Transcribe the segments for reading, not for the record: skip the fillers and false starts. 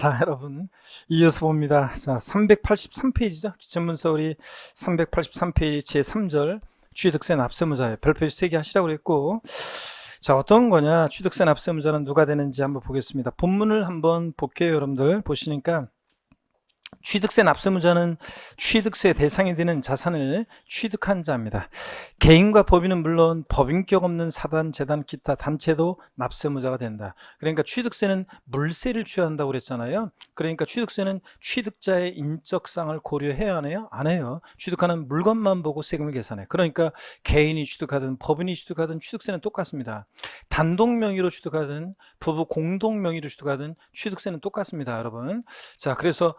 자, 여러분, 이어서 봅니다. 자, 383페이지죠. 기출문서 우리 383페이지 제3절 취득세 납세무자예요. 별표시 3개 하시라고 그랬고, 자, 어떤 거냐? 취득세 납세무자는 누가 되는지 한번 보겠습니다. 본문을 한번 볼게요. 여러분들 보시니까 취득세 납세무자는 취득세 대상이 되는 자산을 취득한 자입니다. 개인과 법인은 물론 법인격 없는 사단, 재단, 기타 단체도 납세무자가 된다. 그러니까 취득세는 물세를 취한다고 그랬잖아요. 그러니까 취득세는 취득자의 인적상을 고려해야 하나요? 안 해요. 취득하는 물건만 보고 세금을 계산해. 그러니까 개인이 취득하든 법인이 취득하든 취득세는 똑같습니다. 단독 명의로 취득하든 부부 공동 명의로 취득하든 취득세는 똑같습니다, 여러분. 자, 그래서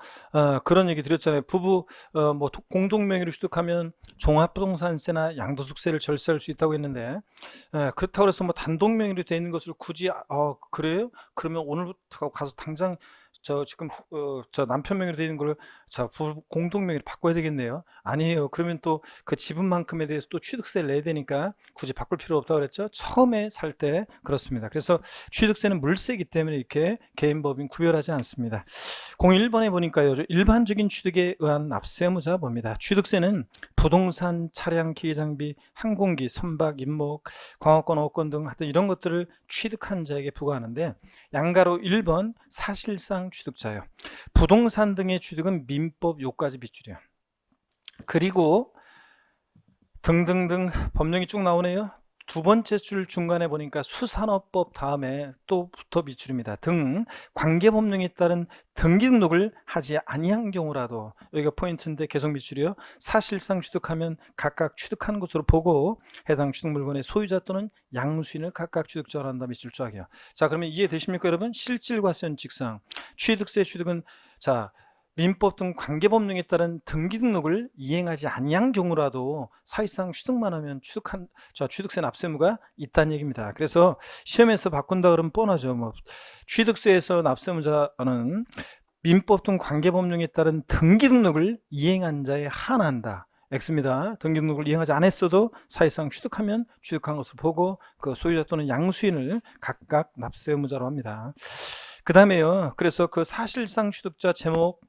그런 얘기 드렸잖아요. 부부 뭐 공동 명의로 취득하면 종합부동산세나 양도소득세를 절세할 수 있다고 했는데, 그렇다고 해서 뭐 단독 명의로 되어 있는 것을 굳이 그래요? 그러면 오늘부터 가서 당장 지금 저 남편 명의로 되어 있는 걸 부부 공동 명의로 바꿔야 되겠네요. 아니에요. 그러면 또 그 지분만큼에 대해서 또 취득세를 내야 되니까 굳이 바꿀 필요 없다고 그랬죠. 처음에 살 때 그렇습니다. 그래서 취득세는 물세이기 때문에 이렇게 개인 법인 구별하지 않습니다. 01번에 보니까요, 일반적인 취득에 의한 납세무자 봅니다. 취득세는 부동산, 차량, 기계장비, 항공기, 선박, 임목, 광업권, 어권 등 하여튼 이런 것들을 취득한 자에게 부과하는데, 양가로 1번 사실상 취득자요. 부동산 등의 취득은 민법 요까지 빗줄이요. 그리고 등등등 법령이 쭉 나오네요. 두 번째 줄 중간에 보니까 수산업법 다음에 또 붙어 비출입니다. 등 관계법령에 따른 등기 등록을 하지 아니한 경우라도, 여기가 포인트인데 계속 비출이요. 사실상 취득하면 각각 취득한 것으로 보고 해당 취득 물건의 소유자 또는 양수인을 각각 취득자로 한다. 밑줄 쫙이요. 자, 그러면 이해되십니까, 여러분? 실질과 현직상 취득세 취득은 민법 등 관계법령에 따른 등기 등록을 이행하지 아니한 경우라도 사실상 취득만 하면 취득세 납세무가 있다는 얘기입니다. 그래서 시험에서 바꾼다 그러면 뻔하죠. 뭐 취득세에서 납세무자는 민법 등 관계법령에 따른 등기 등록을 이행한 자에 한한다. X입니다. 등기 등록을 이행하지 않았어도 사실상 취득하면 취득한 것을 보고 그 소유자 또는 양수인을 각각 납세무자로 합니다. 그 다음에요. 그래서 그 사실상 취득자 제목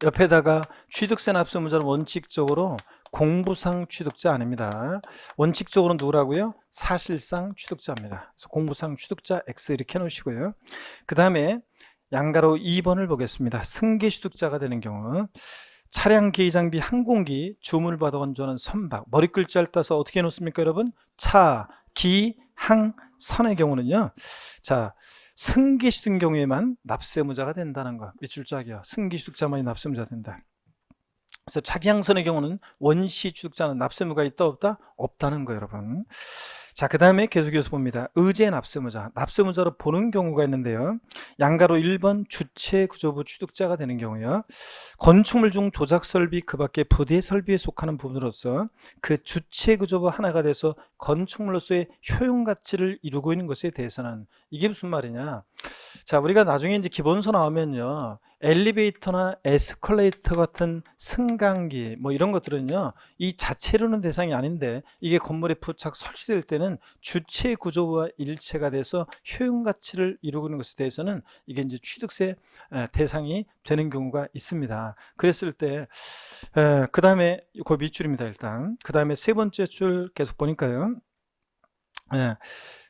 옆에다가 취득세 납세무자는 원칙적으로 공부상 취득자 아닙니다. 원칙적으로 누구라고요? 사실상 취득자입니다. 그래서 공부상 취득자 X 이렇게 해놓으시고요. 그 다음에 양가로 2번을 보겠습니다. 승계 취득자가 되는 경우, 차량, 기장비, 항공기, 주문을 받아 원조하는 선박, 머리 글자를 따서 어떻게 해놓습니까, 여러분? 차, 기, 항, 선의 경우는요. 승계 취득 경우에만 납세무자가 된다는 거. 밑줄 짝이요. 승계 취득자만이 납세무자가 된다. 그래서 차기항선의 경우는 원시 취득자는 납세무가 있다 없다? 없다는 거예요, 여러분. 자, 그 다음에 계속해서 봅니다. 의제 납세무자, 납세무자로 보는 경우가 있는데요. 양가로 1번 주체구조부 취득자가 되는 경우요. 건축물 중 조작설비 그 밖에 부대 설비에 속하는 부분으로서 그 주체구조부 하나가 돼서 건축물로서의 효용가치를 이루고 있는 것에 대해서는, 이게 무슨 말이냐. 자, 우리가 나중에 이제 기본서 나오면요, 엘리베이터나 에스컬레이터 같은 승강기 뭐 이런 것들은요, 이 자체로는 대상이 아닌데 이게 건물에 부착 설치될 때는 주체 구조와 일체가 돼서 효용 가치를 이루고 있는 것에 대해서는 이게 이제 취득세 대상이 되는 경우가 있습니다. 그랬을 때 그 다음에 그 밑줄입니다. 일단 그 다음에 세 번째 줄 계속 보니까요,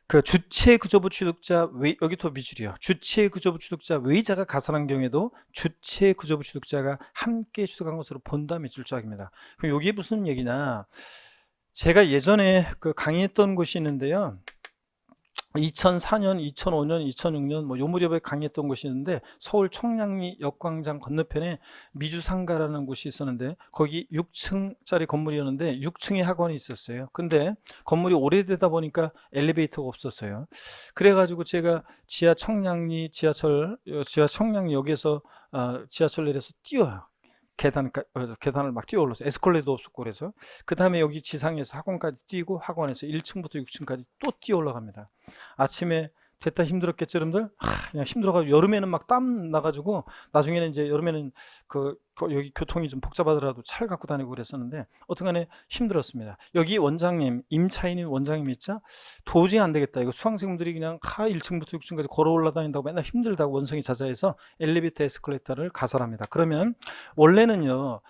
그 주체구조부 취득자 여기 또 비줄이요. 주체구조부 취득자 외자가 가산한 경우에도 주체구조부 취득자가 함께 취득한 것으로 본다. 밑줄 짝입니다. 그럼 여기 무슨 얘기냐? 제가 예전에 그 강의했던 곳이 있는데요. 2004년, 2005년, 2006년 뭐 요 무렵에 강의했던 곳이 있는데, 서울 청량리 역광장 건너편에 미주상가라는 곳이 있었는데, 거기 6층짜리 건물이었는데 6층에 학원이 있었어요. 근데 건물이 오래되다 보니까 엘리베이터가 없었어요. 그래가지고 제가 지하 청량리역에서 지하철 내려서 뛰어요. 계단을 막 뛰어 올라서, 에스컬레이터도 없었고. 그래서 그 다음에 여기 지상에서 학원까지 뛰고 학원에서 1층부터 6층까지 또 뛰어 올라갑니다. 아침에 됐다 힘들었겠죠, 여러분들? 그냥 힘들어가지고 여름에는 막 땀 나가지고 나중에는 이제 여름에는 여기 교통이 좀 복잡하더라도 차를 갖고 다니고 그랬었는데 어떻게간에 힘들었습니다. 여기 원장님 임차인이 원장님 있죠? 도저히 안 되겠다. 이거 수강생분들이 그냥 1층부터 6층까지 걸어 올라다닌다고 맨날 힘들다고 원성이 자자해서 엘리베이터 에스컬레이터를 가설합니다. 그러면 원래는요.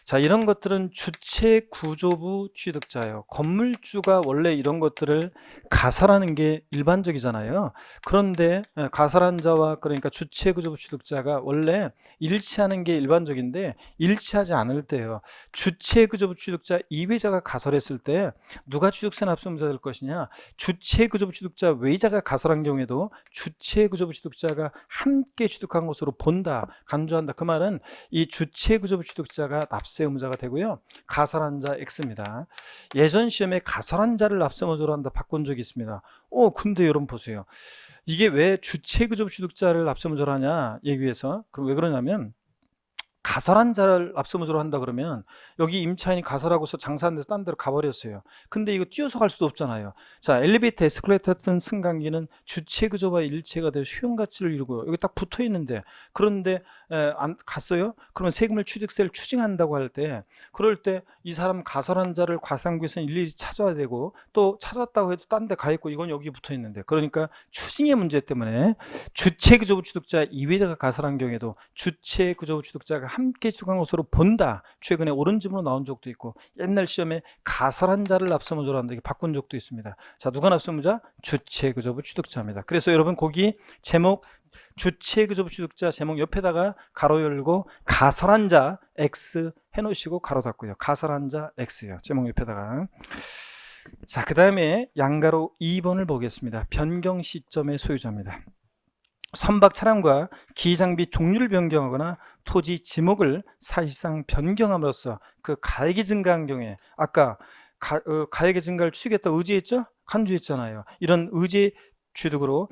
자, 이런 것들은 주체 구조부 취득자예요. 건물주가 원래 이런 것들을 가설하는 게 일반적이잖아요. 그런데 가설한 자와 그러니까 주체 구조부 취득자가 원래 일치하는 게 일반적인데 일치하지 않을 때요. 주체 구조부 취득자 이외자가 가설했을 때 누가 취득세 납세의무자 될 것이냐? 주체 구조부 취득자 외자가 가설한 경우에도 주체 구조부 취득자가 함께 취득한 것으로 본다. 간주한다. 그 말은 이 주체 구조부 취득자가 납세 의무자가 되고요. 가설한 자 X입니다. 예전 시험에 가설한 자를 납세 의무자로 한다 바꾼 적이 있습니다. 근데 여러분 보세요. 이게 왜 주체 구조부 취득자를 납세 의무자로 하냐 얘기해서 그럼 왜 그러냐면 가설한 자를 납세 의무자로 한다 그러면 여기 임차인이 가설하고서 장사한 데서 딴 데로 가버렸어요. 근데 이거 뛰어서 갈 수도 없잖아요. 자, 엘리베이터 에스컬레이터 같은 승강기는 주체 구조와 일체가 돼서 효용 가치를 이루고요. 여기 딱 붙어 있는데 그런데 안 갔어요? 그러면 세금을 취득세를 추징한다고 할 때 그럴 때 이 사람 가설한 자를 과상구에서는 일일이 찾아야 되고 또 찾았다고 해도 딴 데 가 있고 이건 여기 붙어 있는데 그러니까 추징의 문제 때문에 주체 구조부 취득자 이외자가 가설한 경우에도 주체 구조부 취득자가 함께 취득한 것으로 본다. 최근에 옳은 지문으로 나온 적도 있고 옛날 시험에 가설한 자를 납세 의무자로 한다. 이렇게 바꾼 적도 있습니다. 자, 누가 납세 의무자? 주체 구조부 취득자입니다. 그래서 여러분 거기 제목 주체 구조부 취득자 제목 옆에다가 가로 열고 가설한 자 X 해놓으시고 가로 닫고요. 가설한 자 X요. 제목 옆에다가. 자, 그 다음에 양가로 2번을 보겠습니다. 변경 시점의 소유자입니다. 선박 차량과 기장비 종류를 변경하거나 토지 지목을 사실상 변경함으로써 그 가액이 증가한 경우에 아까 가액의 증가를 추구했다고 의지했죠? 간주했잖아요. 이런 의지 취득으로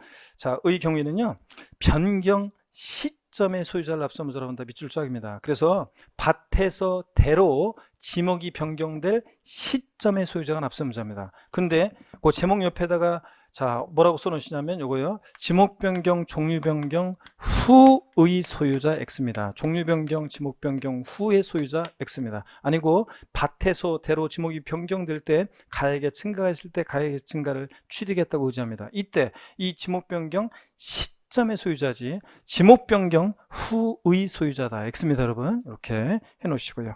의 경우에는요. 변경 시점의 소유자를 납세 의무자로 한다. 밑줄 쫙입니다. 그래서 밭에서 대로 지목이 변경될 시점의 소유자가 납세 의무자입니다. 근데 그 제목 옆에다가 자, 뭐라고 써놓으시냐면 요거요. 지목 변경, 종류 변경 후의 소유자 X입니다. 종류 변경, 지목 변경 후의 소유자 X입니다. 아니고 밭에서 대로 지목이 변경될 때 가액의 증가가 있을 때 가액의 증가를 취득했다고 의지합니다. 이때 이 지목 변경 시점의 소유자지 지목 변경 후의 소유자다. X입니다, 여러분. 이렇게 해 놓으시고요.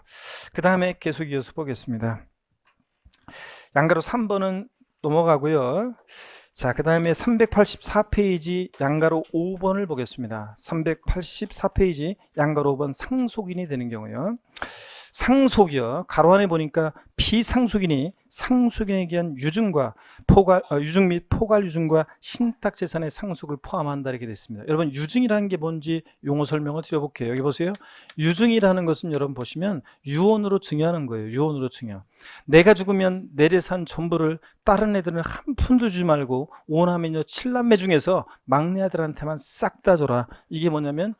그 다음에 계속 이어서 보겠습니다. 양가로 3번은 넘어가고요. 자, 그 다음에 384페이지 양가로 5번을 보겠습니다. 384페이지 양가로 5번 상속인이 되는 경우요. 상속이요. 가로 안에 보니까 비상속인이 상속인에 대한 유증과 유증 및 포괄 유증과 신탁 재산의 상속을 포함한다 이렇게 되어 있습니다. 여러분 유증이라는 게 뭔지 용어 설명을 드려볼게요. 여기 보세요. 유증이라는 것은 여러분 보시면 유언으로 증여하는 거예요. 유언으로 증여. 내가 죽으면 내 재산 전부를 다른 애들은 한 푼도 주지 말고 오남매녀 7남매 중에서 막내 아들한테만 싹 다 줘라. 이게 뭐냐면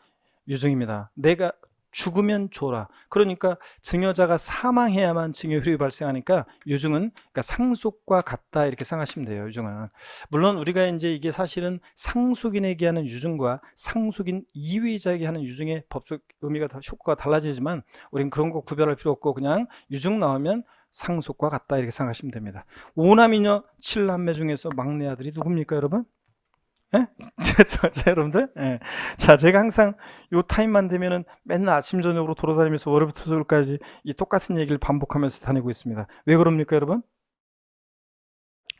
유증입니다. 내가 죽으면 줘라. 그러니까 증여자가 사망해야만 증여 효력이 발생하니까 유증은 그러니까 상속과 같다 이렇게 생각하시면 돼요. 유증은 물론 우리가 이제 이게 사실은 상속인에게 하는 유증과 상속인 이외자에게 하는 유증의 법적 의미가 효과가 달라지지만 우리는 그런 거 구별할 필요 없고 그냥 유증 나오면 상속과 같다 이렇게 생각하시면 됩니다. 5남이녀 7남매 중에서 막내 아들이 누굽니까, 여러분? 예? 여러분들? 예. 자, 제가 항상 요 타임만 되면은 맨날 아침, 저녁으로 돌아다니면서 월요일부터 토요일까지 이 똑같은 얘기를 반복하면서 다니고 있습니다. 왜 그럽니까, 여러분?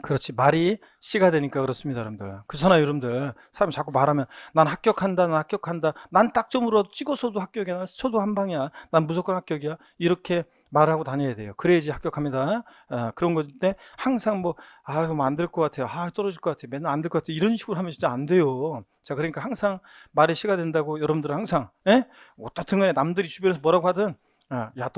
그렇지. 말이 씨가 되니까 그렇습니다, 여러분들. 그렇잖아요, 여러분들. 사람이 자꾸 말하면 난 합격한다, 난 합격한다. 난 딱점으로 찍어서도 합격이야. 난 쳐도 한 방이야. 난 무조건 합격이야. 이렇게 말하고 다녀야 돼요. 그래야지 합격합니다. 그런 건데 항상 뭐 안 될 것 같아요. 떨어질 것 같아요. 맨날 안 될 것 같아요. 이런 식으로 하면 진짜 안 돼요. 자, 그러니까 항상 말이 씨가 된다고 여러분들은 항상 어떻든 간에 남들이 주변에서 뭐라고 하든 야,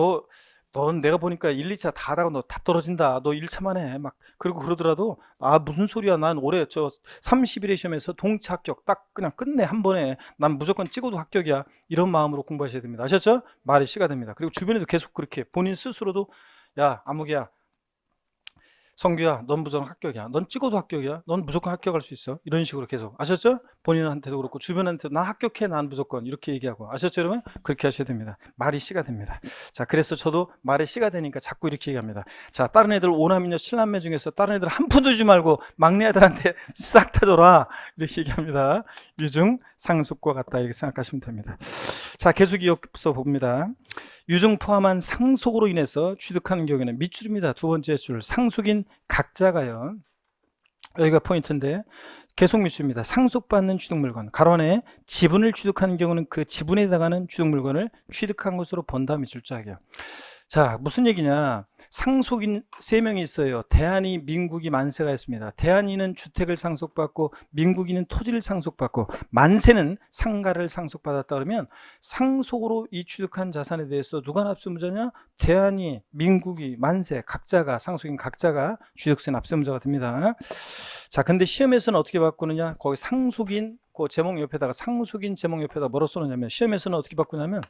넌 내가 보니까 1, 2차 다 하다가 너 다 떨어진다. 너 1차만 해. 막 그리고 그러더라도 무슨 소리야. 난 올해 저 30일의 시험에서 동차 합격 딱 그냥 끝내 한 번에. 난 무조건 찍어도 합격이야. 이런 마음으로 공부하셔야 됩니다. 아셨죠? 말이 씨가 됩니다. 그리고 주변에도 계속 그렇게 본인 스스로도 야, 아무개야. 성규야, 넌 무조건 합격이야. 넌 찍어도 합격이야. 넌 무조건 합격할 수 있어. 이런 식으로 계속. 아셨죠? 본인한테도 그렇고 주변한테도 난 합격해, 난 무조건 이렇게 얘기하고. 아셨죠, 여러분? 그렇게 하셔야 됩니다. 말이 씨가 됩니다. 자, 그래서 저도 말에 씨가 되니까 자꾸 이렇게 얘기합니다. 자, 다른 애들 5남이녀 7남매 중에서 다른 애들 한 푼도 주지 말고 막내 아들한테 싹 다 줘라. 이렇게 얘기합니다. 유중 상속과 같다 이렇게 생각하시면 됩니다. 자, 계속 이어서 봅니다. 유중 포함한 상속으로 인해서 취득하는 경우에는 밑줄입니다. 두 번째 줄 상속인 각자가요. 여기가 포인트인데 계속 밑줄입니다. 상속받는 취득물건 가로 안에 지분을 취득하는 경우는 그 지분에 해당하는 취득물건을 취득한 것으로 본다 밑줄짝이요. 자, 무슨 얘기냐? 상속인 3명이 있어요. 대한이, 민국이, 만세가 있습니다. 대한이는 주택을 상속받고 민국이는 토지를 상속받고 만세는 상가를 상속받았다 그러면 상속으로 이 취득한 자산에 대해서 누가 납세무자냐? 대한이, 민국이, 만세 각자가 상속인 각자가 취득세 납세무자가 됩니다. 자, 근데 시험에서는 어떻게 바꾸느냐? 거기 상속인 그 제목 옆에다가 상속인 제목 옆에다 뭐로 써놓냐면 시험에서는 어떻게 바꾸냐면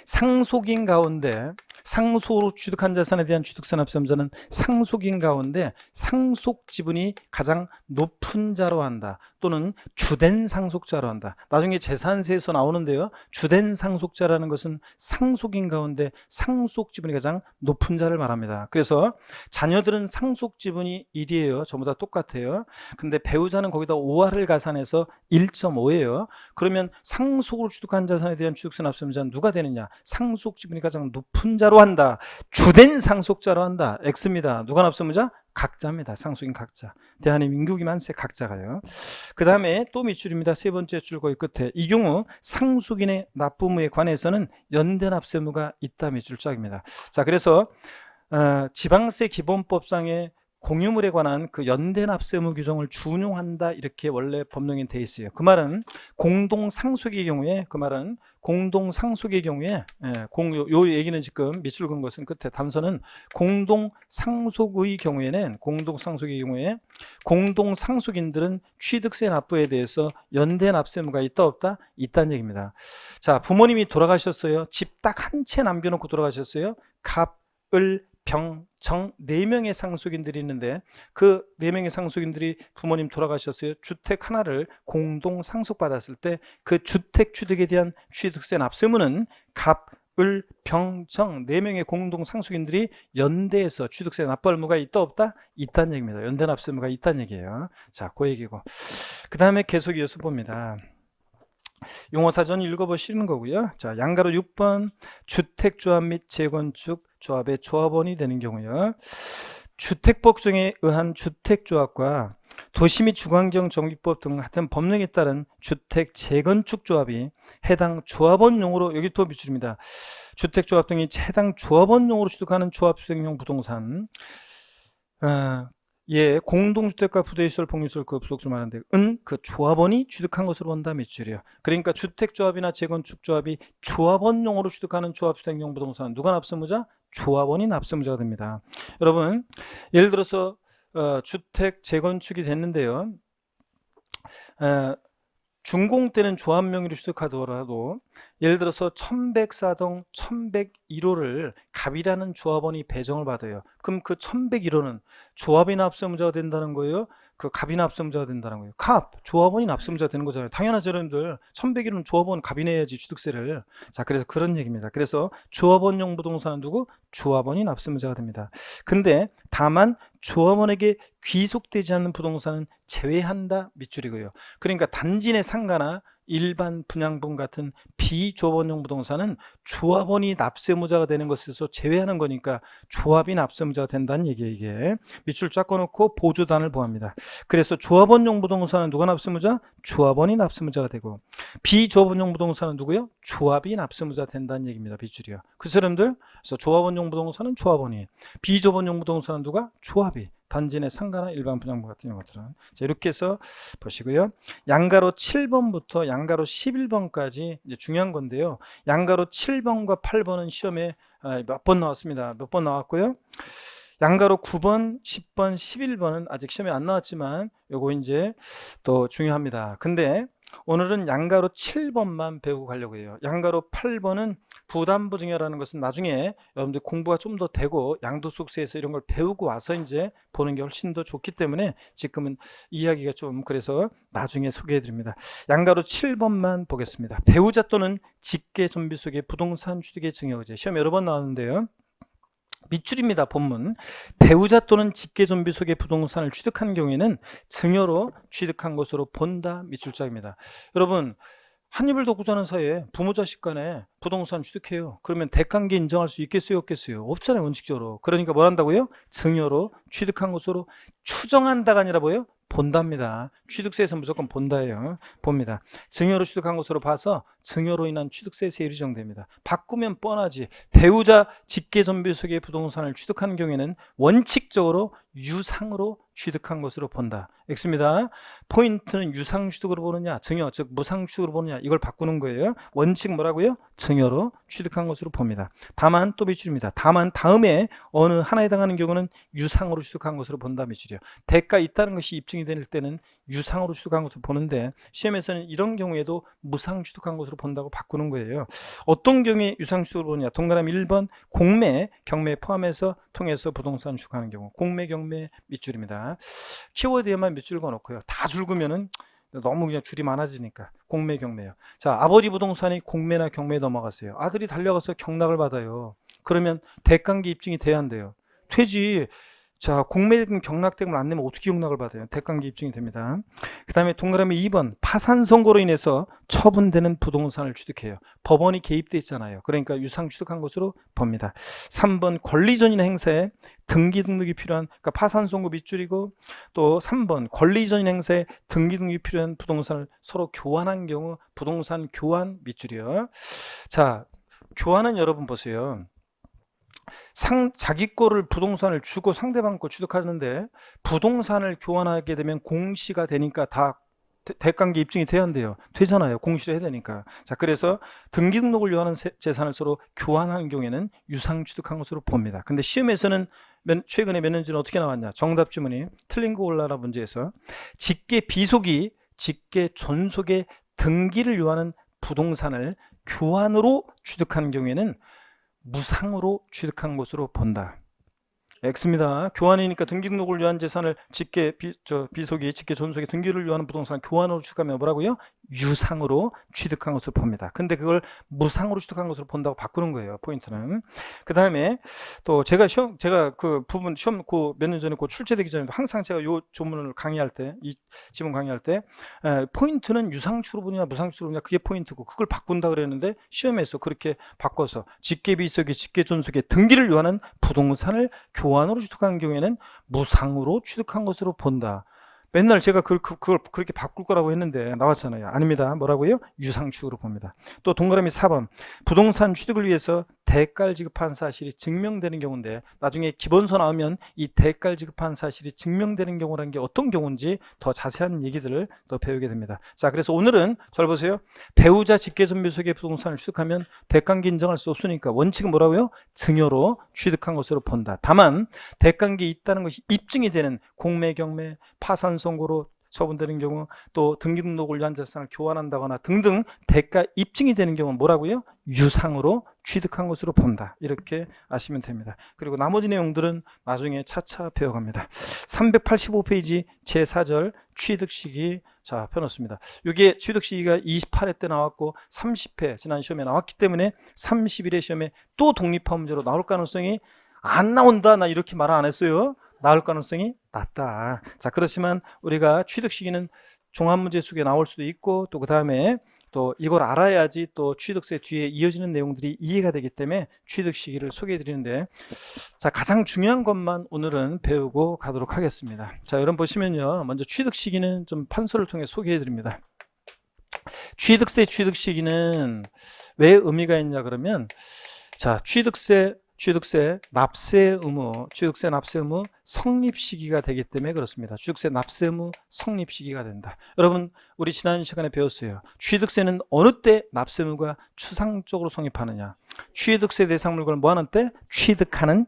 상속인 가운데 상속으로 취득한 자산에 대한 취득세 납세무자는 상속인 가운데 상속 지분이 가장 높은 자로 한다 또는 주된 상속자로 한다. 나중에 재산세에서 나오는데요, 주된 상속자라는 것은 상속인 가운데 상속 지분이 가장 높은 자를 말합니다. 그래서 자녀들은 상속 지분이 1이에요. 전부 다 똑같아요. 근데 배우자는 거기다 5화를 가산해서 1.5예요 그러면 상속으로 취득한 자산에 대한 취득세 납세무자는 누가 되느냐? 상속 지분이 가장 높은 자로 한다. 주된 상속자로 한다. X입니다. 누가 납세무자? 각자입니다. 상속인 각자. 대한이, 민국이, 만세 각자가요. 그 다음에 또 밑줄입니다. 세 번째 줄 거의 끝에 이 경우 상속인의 납부무에 관해서는 연대 납세무가 있다 밑줄짝입니다. 자, 그래서 지방세 기본법상의 공유물에 관한 그 연대 납세무 규정을 준용한다 이렇게 원래 법령에 돼 있어요. 그 말은 공동상속의 경우에 요 얘기는 지금 밑줄 그은 것은 끝에 단서는 공동상속의 경우에 공동상속인들은 취득세 납부에 대해서 연대 납세무가 있다 없다? 있다는 얘기입니다. 자, 부모님이 돌아가셨어요. 집 딱 한 채 남겨놓고 돌아가셨어요. 갑, 을, 병, 정 4명의 상속인들이 있는데 그 4명의 상속인들이 부모님 돌아가셨어요. 주택 하나를 공동 상속받았을 때 그 주택 취득에 대한 취득세 납세무는 갑, 을, 병, 정 4명의 공동 상속인들이 연대해서 취득세 납부할 의무가 있다 없다? 있다는 얘기입니다. 연대 납세무가 있다는 얘기예요. 자, 그 얘기고. 그 다음에 계속 이어서 봅니다. 용어사전 읽어보시는 거고요. 자, 양가로 6번 주택조합 및 재건축 조합의 조합원이 되는 경우요. 주택법 규정에 의한 주택조합과 도시 및 주거환경 정비법 등 같은 법령에 따른 주택 재건축 조합이 해당 조합원용으로 여기 또 밑줄입니다. 주택조합 등이 해당 조합원용으로 취득하는 조합수행용 부동산 예, 공동주택과 부대시설, 복리시설 그 부속 좀 하는데 그 조합원이 취득한 것으로 본다 밑줄이요. 그러니까 주택조합이나 재건축조합이 조합원용으로 취득하는 조합수행용 부동산 누가 납세무자? 조합원이 납세무자가 됩니다. 여러분 예를 들어서 주택 재건축이 됐는데요. 준공 때는 조합 명의로 취득하더라도 예를 들어서 1104동 1101호를 갑이라는 조합원이 배정을 받아요. 그럼 그 1101호는 조합이 납세무자가 된다는 거예요? 그 갑이 납세무자가 된다는 거예요? 갑, 조합원이 납세무자가 되는 거잖아요. 당연하죠, 여러분들. 1101호는 조합원 갑이 내야지 취득세를. 자, 그래서 그런 얘기입니다. 그래서 조합원용 부동산은 누구? 조합원이 납세무자가 됩니다. 근데 다만 조합원에게 귀속되지 않는 부동산은 제외한다 밑줄이고요. 그러니까 단지 내 상가나 일반 분양분 같은 비조합원용 부동산은 조합원이 납세무자가 되는 것에서 제외하는 거니까 조합이 납세무자가 된다는 얘기예요. 이게 밑줄 쫙 꺼놓고 보조단을 보합니다. 그래서 조합원용 부동산은 누가 납세무자? 조합원이 납세무자가 되고 비조합원용 부동산은 누구요? 조합이 납세무자가 된다는 얘기입니다. 밑줄이요. 그래서 여러분들 그래서 조합원용 부동산은 조합원이, 비조합원용 부동산은 누가? 조합이. 단지 내 상가나 일반 분양분 같은 것들은. 자, 이렇게 해서 보시고요. 양가로 7번부터 양가로 11번까지 이제 중요한 건데요. 양가로 7번과 8번은 시험에 몇 번 나왔습니다. 몇 번 나왔고요. 양가로 9번, 10번, 11번은 아직 시험에 안 나왔지만 요거 이제 또 중요합니다. 근데 오늘은 양가로 7번만 배우고 가려고 해요. 양가로 8번은 부담부 증여라는 것은 나중에 여러분들 공부가 좀 더 되고 양도소득세에서 이런 걸 배우고 와서 이제 보는 게 훨씬 더 좋기 때문에 지금은 이야기가 좀 그래서 나중에 소개해 드립니다. 양가로 7번만 보겠습니다. 배우자 또는 직계 존비 속의 부동산 취득의 증여의제. 시험 여러 번 나왔는데요. 밑줄입니다. 본문. 배우자 또는 직계 존비 속의 부동산을 취득한 경우에는 증여로 취득한 것으로 본다. 밑줄자입니다. 여러분, 한 입을 덮고 자는 사이에 부모 자식 간에 부동산 취득해요. 그러면 대관계 인정할 수 있겠어요, 없겠어요? 없잖아요, 원칙적으로. 그러니까 뭘 한다고요? 증여로 취득한 것으로 추정한다가 아니라 뭐예요? 본답니다. 취득세에서 무조건 본다예요. 봅니다. 증여로 취득한 것으로 봐서 증여로 인한 취득세 세율이 정됩니다. 바꾸면 뻔하지. 배우자 직계 존비 속의 부동산을 취득하는 경우에는 원칙적으로 유상으로 취득한 것으로 본다. X입니다. 포인트는 유상취득으로 보느냐, 증여, 즉 무상취득으로 보느냐, 이걸 바꾸는 거예요. 원칙 뭐라고요? 증여로 취득한 것으로 봅니다. 다만 또 밑줄입니다. 다만 다음에 어느 하나에 해당하는 경우는 유상으로 취득한 것으로 본다. 밑줄이요. 대가 있다는 것이 입증이 될 때는 유상으로 취득한 것으로 보는데 시험에서는 이런 경우에도 무상 취득한 것으로 본다고 바꾸는 거예요. 어떤 경우에 유상 취득으로 보느냐? 동그라미 1번 공매, 경매 포함해서 통해서 부동산 취득하는 경우. 공매, 경매 밑줄입니다. 키워드에만 밑줄 그어놓고요. 다 줄그면은 너무 그냥 줄이 많아지니까 공매, 경매요. 자, 아버지 부동산이 공매나 경매에 넘어갔어요. 아들이 달려가서 경락을 받아요. 그러면 대관계 입증이 돼야 한대요. 되지. 자, 공매금 경락대금을 안 내면 어떻게 경락을 받아요? 대관계 입증이 됩니다. 그 다음에 동그라미 2번 파산 선고로 인해서 처분되는 부동산을 취득해요. 법원이 개입돼 있잖아요. 그러니까 유상 취득한 것으로 봅니다. 3번 권리전이나 행사에 등기 등록이 필요한, 그러니까 파산 선고 밑줄이고, 또 3번 권리전 행사에 등기 등록이 필요한 부동산을 서로 교환한 경우 부동산 교환 밑줄이요. 자, 교환은 여러분 보세요. 자기 거를 부동산을 주고 상대방 거 취득하는데 부동산을 교환하게 되면 공시가 되니까 다 대관계 입증이 돼야 한대요. 되잖아요. 공시를 해야 되니까. 자, 그래서 등기 등록을 요하는 재산을 서로 교환하는 경우에는 유상 취득한 것으로 봅니다. 근데 시험에서는 최근에 몇 년 전에 어떻게 나왔냐? 정답 지문이 틀린 거 올라라 문제에서 직계 비속이 직계 존속의 등기를 요하는 부동산을 교환으로 취득하는 경우에는 무상으로 취득한 것으로 본다. X입니다. 교환이니까 등기 등록을 위한 재산을 비속이 직계 존속의 등기를 위한 부동산 교환으로 취득하면 뭐라고요? 유상으로 취득한 것으로 봅니다. 근데 그걸 무상으로 취득한 것으로 본다고 바꾸는 거예요. 포인트는. 그 다음에 또 제가 그 부분 시험 몇 년 전에 출제되기 전에도 항상 제가 요 조문을 강의할 때, 이 지문 강의할 때 포인트는 유상취득으로 보느냐 무상취득으로 보느냐 그게 포인트고 그걸 바꾼다 그랬는데 시험에서 그렇게 바꿔서 직계 비속이 직계 존속의 등기를 요하는 부동산을 교환으로 취득한 경우에는 무상으로 취득한 것으로 본다. 맨날 제가 그걸 그렇게 바꿀 거라고 했는데 나왔잖아요. 아닙니다. 뭐라고요? 유상취득으로 봅니다. 또 동그라미 4번 부동산 취득을 위해서 대가를 지급한 사실이 증명되는 경우인데 나중에 기본서 나오면 이 대가를 지급한 사실이 증명되는 경우라는 게 어떤 경우인지 더 자세한 얘기들을 더 배우게 됩니다. 자, 그래서 오늘은 잘 보세요. 배우자 직계존비 속의 부동산을 취득하면 대관계 인정할 수 없으니까 원칙은 뭐라고요? 증여로 취득한 것으로 본다. 다만 대관계 있다는 것이 입증이 되는 공매, 경매, 파산 선고로 처분되는 경우 또 등기 등록을 위한 재산을 교환한다거나 등등 대가 입증이 되는 경우는 뭐라고요? 유상으로 취득한 것으로 본다. 이렇게 아시면 됩니다. 그리고 나머지 내용들은 나중에 차차 배워갑니다. 385페이지 제4절 취득 시기 자 펴놓습니다. 이게 취득 시기가 28회 때 나왔고 30회 지난 시험에 나왔기 때문에 31회 시험에 또 독립화 문제로 나올 가능성이 안 나온다. 나 이렇게 말 안 했어요. 나올 가능성이 낮다. 자, 그렇지만 우리가 취득 시기는 종합 문제 속에 나올 수도 있고 또 그 다음에 또 이걸 알아야지 또 취득세 뒤에 이어지는 내용들이 이해가 되기 때문에 취득 시기를 소개해 드리는데 자, 가장 중요한 것만 오늘은 배우고 가도록 하겠습니다. 자, 여러분 보시면요. 먼저 취득 시기는 좀 판서를 통해 소개해 드립니다. 취득세 취득 시기는 왜 의미가 있냐 그러면 자, 취득세 납세 의무, 취득세 납세 의무 성립 시기가 되기 때문에 그렇습니다. 취득세 납세 의무 성립 시기가 된다. 여러분, 우리 지난 시간에 배웠어요. 취득세는 어느 때 납세 의무가 추상적으로 성립하느냐? 취득세 대상 물건을 뭐 하는 때? 취득하는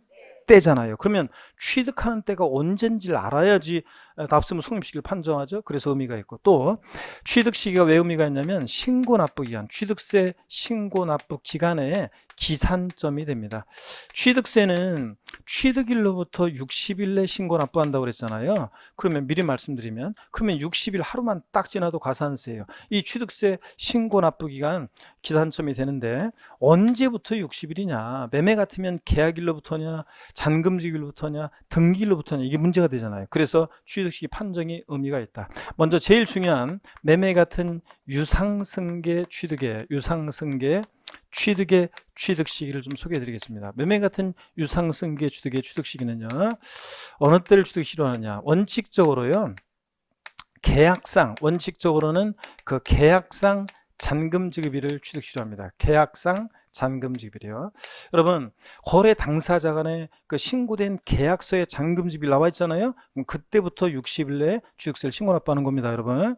때잖아요. 그러면 취득하는 때가 언젠지를 알아야지 납세무 성립 시기를 판정하죠. 그래서 의미가 있고, 또 취득 시기가 왜 의미가 있냐면 신고 납부 기간, 취득세 신고 납부 기간에 기산점이 됩니다. 취득세는 취득일로부터 60일 내 신고 납부한다고 그랬잖아요. 그러면 미리 말씀드리면, 그러면 60일 하루만 딱 지나도 가산세예요. 이 취득세 신고 납부 기간 기산점이 되는데 언제부터 60일이냐? 매매 같으면 계약일로부터냐, 잔금지일로부터냐, 등기일로부터냐, 이게 문제가 되잖아요. 그래서 취득시기 판정이 의미가 있다. 먼저 제일 중요한 매매 같은 유상승계 취득의 취득 시기를 좀 소개해 드리겠습니다. 매매 같은 유상승계 취득의 취득 시기는요, 어느 때를 취득 시기로 하느냐? 원칙적으로는 그 계약상 잔금 지급일을 취득 시로 합니다. 계약상 잔금 지급일이요. 여러분, 거래 당사자 간에 그 신고된 계약서에 잔금 지급일 나와 있잖아요. 그럼 그때부터 60일 내에 취득세를 신고 납부하는 겁니다, 여러분.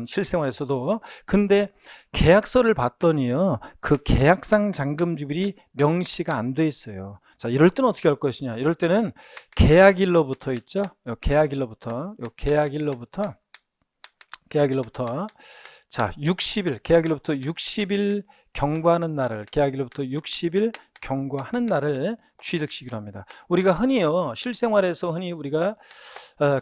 실생활에서도. 근데 계약서를 봤더니요, 그 계약상 잔금 지급일이 명시가 안 돼 있어요. 자, 이럴 때는 어떻게 할 것이냐? 이럴 때는 계약일로부터 있죠. 계약일로부터 자, 60일, 계약일로부터 60일 경과하는 날을, 취득 시기로 합니다. 우리가 흔히요, 실생활에서 우리가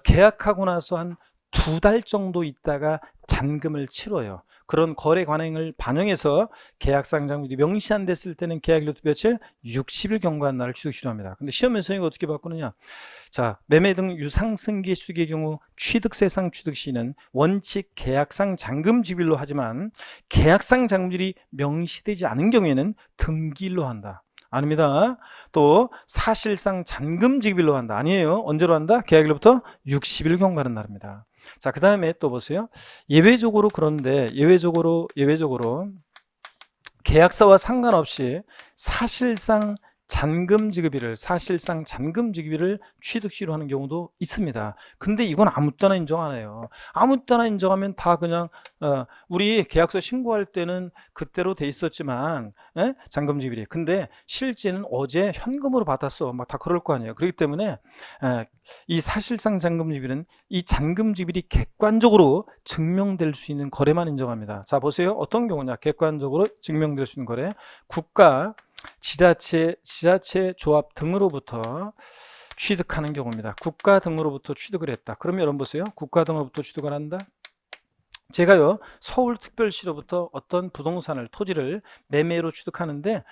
계약하고 나서 한 2달 정도 있다가 잔금을 치러요. 그런 거래 관행을 반영해서 계약상 잔금이 명시 안 됐을 때는 계약일로부터 며칠? 60일 경과한 날을 취득 시로 합니다. 근데 시험에서 이거 어떻게 바꾸느냐? 자, 매매 등 유상승계 취득의 경우 취득세상 취득 시는 원칙 계약상 잔금 지급일로 하지만 계약상 잔금일이 명시되지 않은 경우에는 등기일로 한다. 아닙니다. 또 사실상 잔금 지급일로 한다. 아니에요. 언제로 한다? 계약일로부터 60일 경과하는 날입니다. 자, 그 다음에 또 보세요. 예외적으로 계약서와 상관없이 사실상 잔금 지급일을 취득시로 하는 경우도 있습니다. 근데 이건 아무 때나 인정 안 해요. 아무 때나 인정하면 다 그냥 우리 계약서 신고할 때는 그때로 돼 있었지만 잔금 지급일이, 근데 실제는 어제 현금으로 받았어, 막 다 그럴 거 아니에요. 그렇기 때문에 이 사실상 잔금 지급일은 이 잔금 지급일이 객관적으로 증명될 수 있는 거래만 인정합니다. 자, 보세요. 어떤 경우냐? 객관적으로 증명될 수 있는 거래. 국가, 지자체, 조합 등으로부터 취득하는 경우입니다. 국가 등으로부터 취득을 했다. 그러면 여러분 보세요. 국가 등으로부터 취득을 한다. 제가요, 서울특별시로부터 어떤 부동산을, 토지를 매매로 취득하는데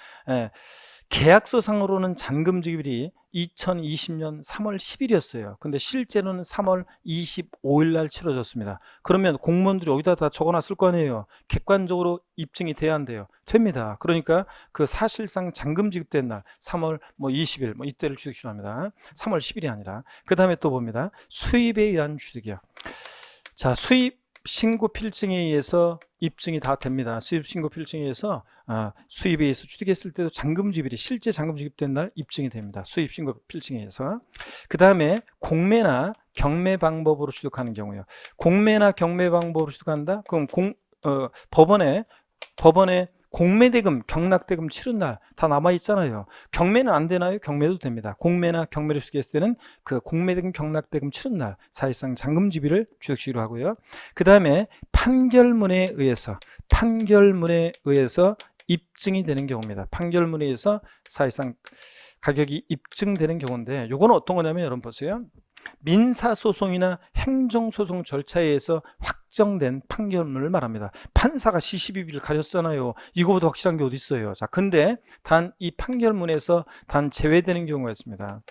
계약서상으로는 잔금 지급일이 2020년 3월 10일이었어요. 근데 실제로는 3월 25일 날 치러졌습니다. 그러면 공무원들이 여기다 다 적어놨을 거 아니에요. 객관적으로 입증이 돼야 한대요. 됩니다. 그러니까 그 사실상 잔금 지급된 날 3월 20일 이때를 취득시로 합니다. 3월 10일이 아니라. 그 다음에 또 봅니다. 수입에 의한 취득이요. 자, 수입 신고 필증에 의해서 입증이 다 됩니다. 수입 신고 필증에 의해서 수입에 의해서 취득했을 때도 잔금 지급일이 실제 잔금 지급된 날 입증이 됩니다. 수입 신고 필증에 의해서. 그 다음에 공매나 경매 방법으로 취득하는 경우요. 공매나 경매 방법으로 취득한다? 그럼 법원에 공매대금, 경락대금 치른 날 다 남아 있잖아요. 경매는 안 되나요? 경매도 됩니다. 공매나 경매를 취득했을 때는 그 공매대금, 경락대금 치른 날 사실상 잔금 지급일을 취득시로 하고요. 그 다음에 판결문에 의해서 입증이 되는 경우입니다. 판결문에 의해서 사실상 가격이 입증되는 경우인데, 요거는 어떤 거냐면 여러분 보세요. 민사소송이나 행정소송 절차에 의해서 확정된 판결문을 말합니다. 판사가 시시비비를 가렸잖아요. 이거보다 확실한 게 어디 있어요. 자, 근데 단 이 판결문에서 단 제외되는 경우가 있습니다.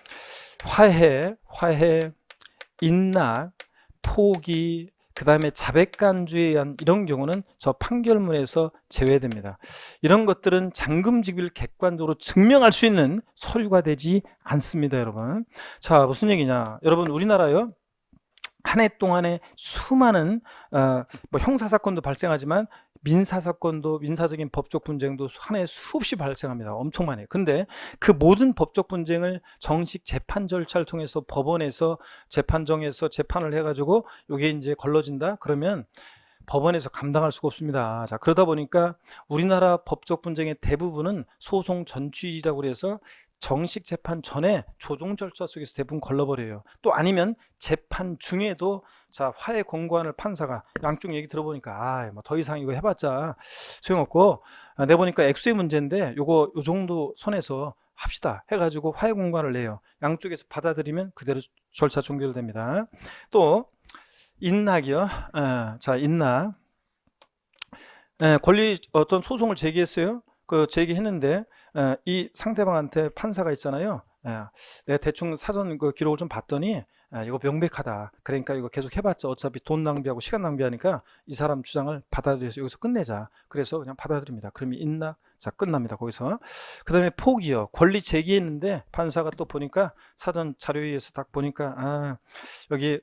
화해, 인락, 포기, 그 다음에 자백간주에 의한 이런 경우는 저 판결문에서 제외됩니다. 이런 것들은 잔금 지급을 객관적으로 증명할 수 있는 서류가 되지 않습니다, 여러분. 자, 무슨 얘기냐? 여러분, 우리나라요, 한 해 동안에 수많은 형사사건도 발생하지만 민사사건도, 민사적인 법적 분쟁도 한 해에 수없이 발생합니다. 엄청 많이. 근데 그 모든 법적 분쟁을 정식 재판 절차를 통해서 법원에서 재판정에서 재판을 해가지고 이게 이제 걸러진다? 그러면 법원에서 감당할 수가 없습니다. 자, 그러다 보니까 우리나라 법적 분쟁의 대부분은 소송 전취라고 해서 정식 재판 전에 조정 절차 속에서 대부분 걸러버려요. 또 아니면 재판 중에도 자 화해 권고안을 판사가 양쪽 얘기 들어보니까 뭐 더 이상 이거 해봤자 소용없고 내보니까 액수의 문제인데 요거 요 정도 선에서 합시다 해가지고 화해 권고안을 내요. 양쪽에서 받아들이면 그대로 절차 종결됩니다. 또 인낙이요. 자 인낙 권리 어떤 소송을 제기했어요. 그 제기했는데 이 상대방한테 판사가 있잖아요. 내가 대충 사전 그 기록을 좀 봤더니 이거 명백하다. 그러니까 이거 계속 해봤자 어차피 돈 낭비하고 시간 낭비하니까 이 사람 주장을 받아들여서 여기서 끝내자. 그래서 그냥 받아들입니다. 그러면 인낙 자 끝납니다. 거기서. 그 다음에 포기요. 권리 제기했는데 판사가 또 보니까 사전 자료에서 딱 보니까 여기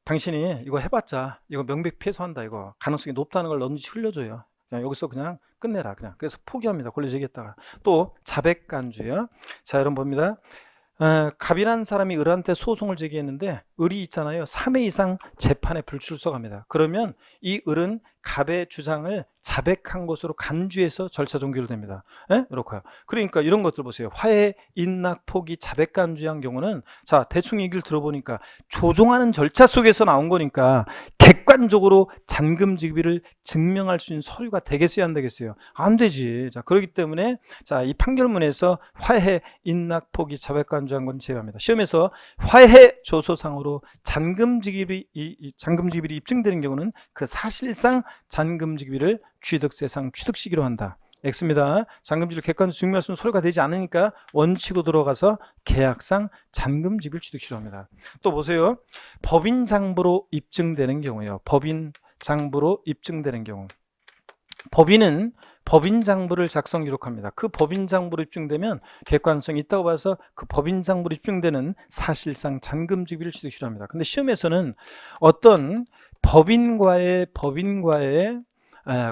당신이 이거 해봤자 이거 명백 패소한다. 이거 가능성이 높다는 걸 넌지 흘려줘요. 그냥 여기서 그냥 끝내라. 그냥 그래서 포기합니다. 권리 제기했다가. 또 자백간주요. 자 여러분 봅니다. 갑이라는 사람이 을한테 소송을 제기했는데 을이 있잖아요. 3회 이상 재판에 불출석합니다. 그러면 이 을은 갑의 주장을 자백한 것으로 간주해서 절차 종결됩니다. 이렇게요. 그러니까 이런 것들 보세요. 화해, 인낙, 포기, 자백간주한 경우는 자 대충 얘기를 들어보니까 조정하는 절차 속에서 나온 거니까 객관적으로 잔금 지급을 증명할 수 있는 서류가 되겠어요, 안 되겠어요? 안 되지. 자 그렇기 때문에 자 이 판결문에서 화해, 인낙, 포기, 자백간주한 건 제외합니다. 시험에서 화해 조서상으로 잔금 지급이 잔금 지급이 입증되는 경우는 그 사실상 잔금 지급을 취득세상 취득 시기로 한다. X입니다. 잔금 지급을 객관적으로 증명할 수 있는 서류가 되지 않으니까 원칙으로 들어가서 계약상 잔금 지급을 취득 시로 합니다. 또 보세요. 법인 장부로 입증되는 경우요. 법인 장부로 입증되는 경우. 법인은 법인 장부를 작성 기록합니다. 그 법인 장부로 입증되면 객관성이 있다고 봐서 그 법인 장부로 입증되는 사실상 잔금 지급을 취득 시로 합니다. 근데 시험에서는 어떤 법인과의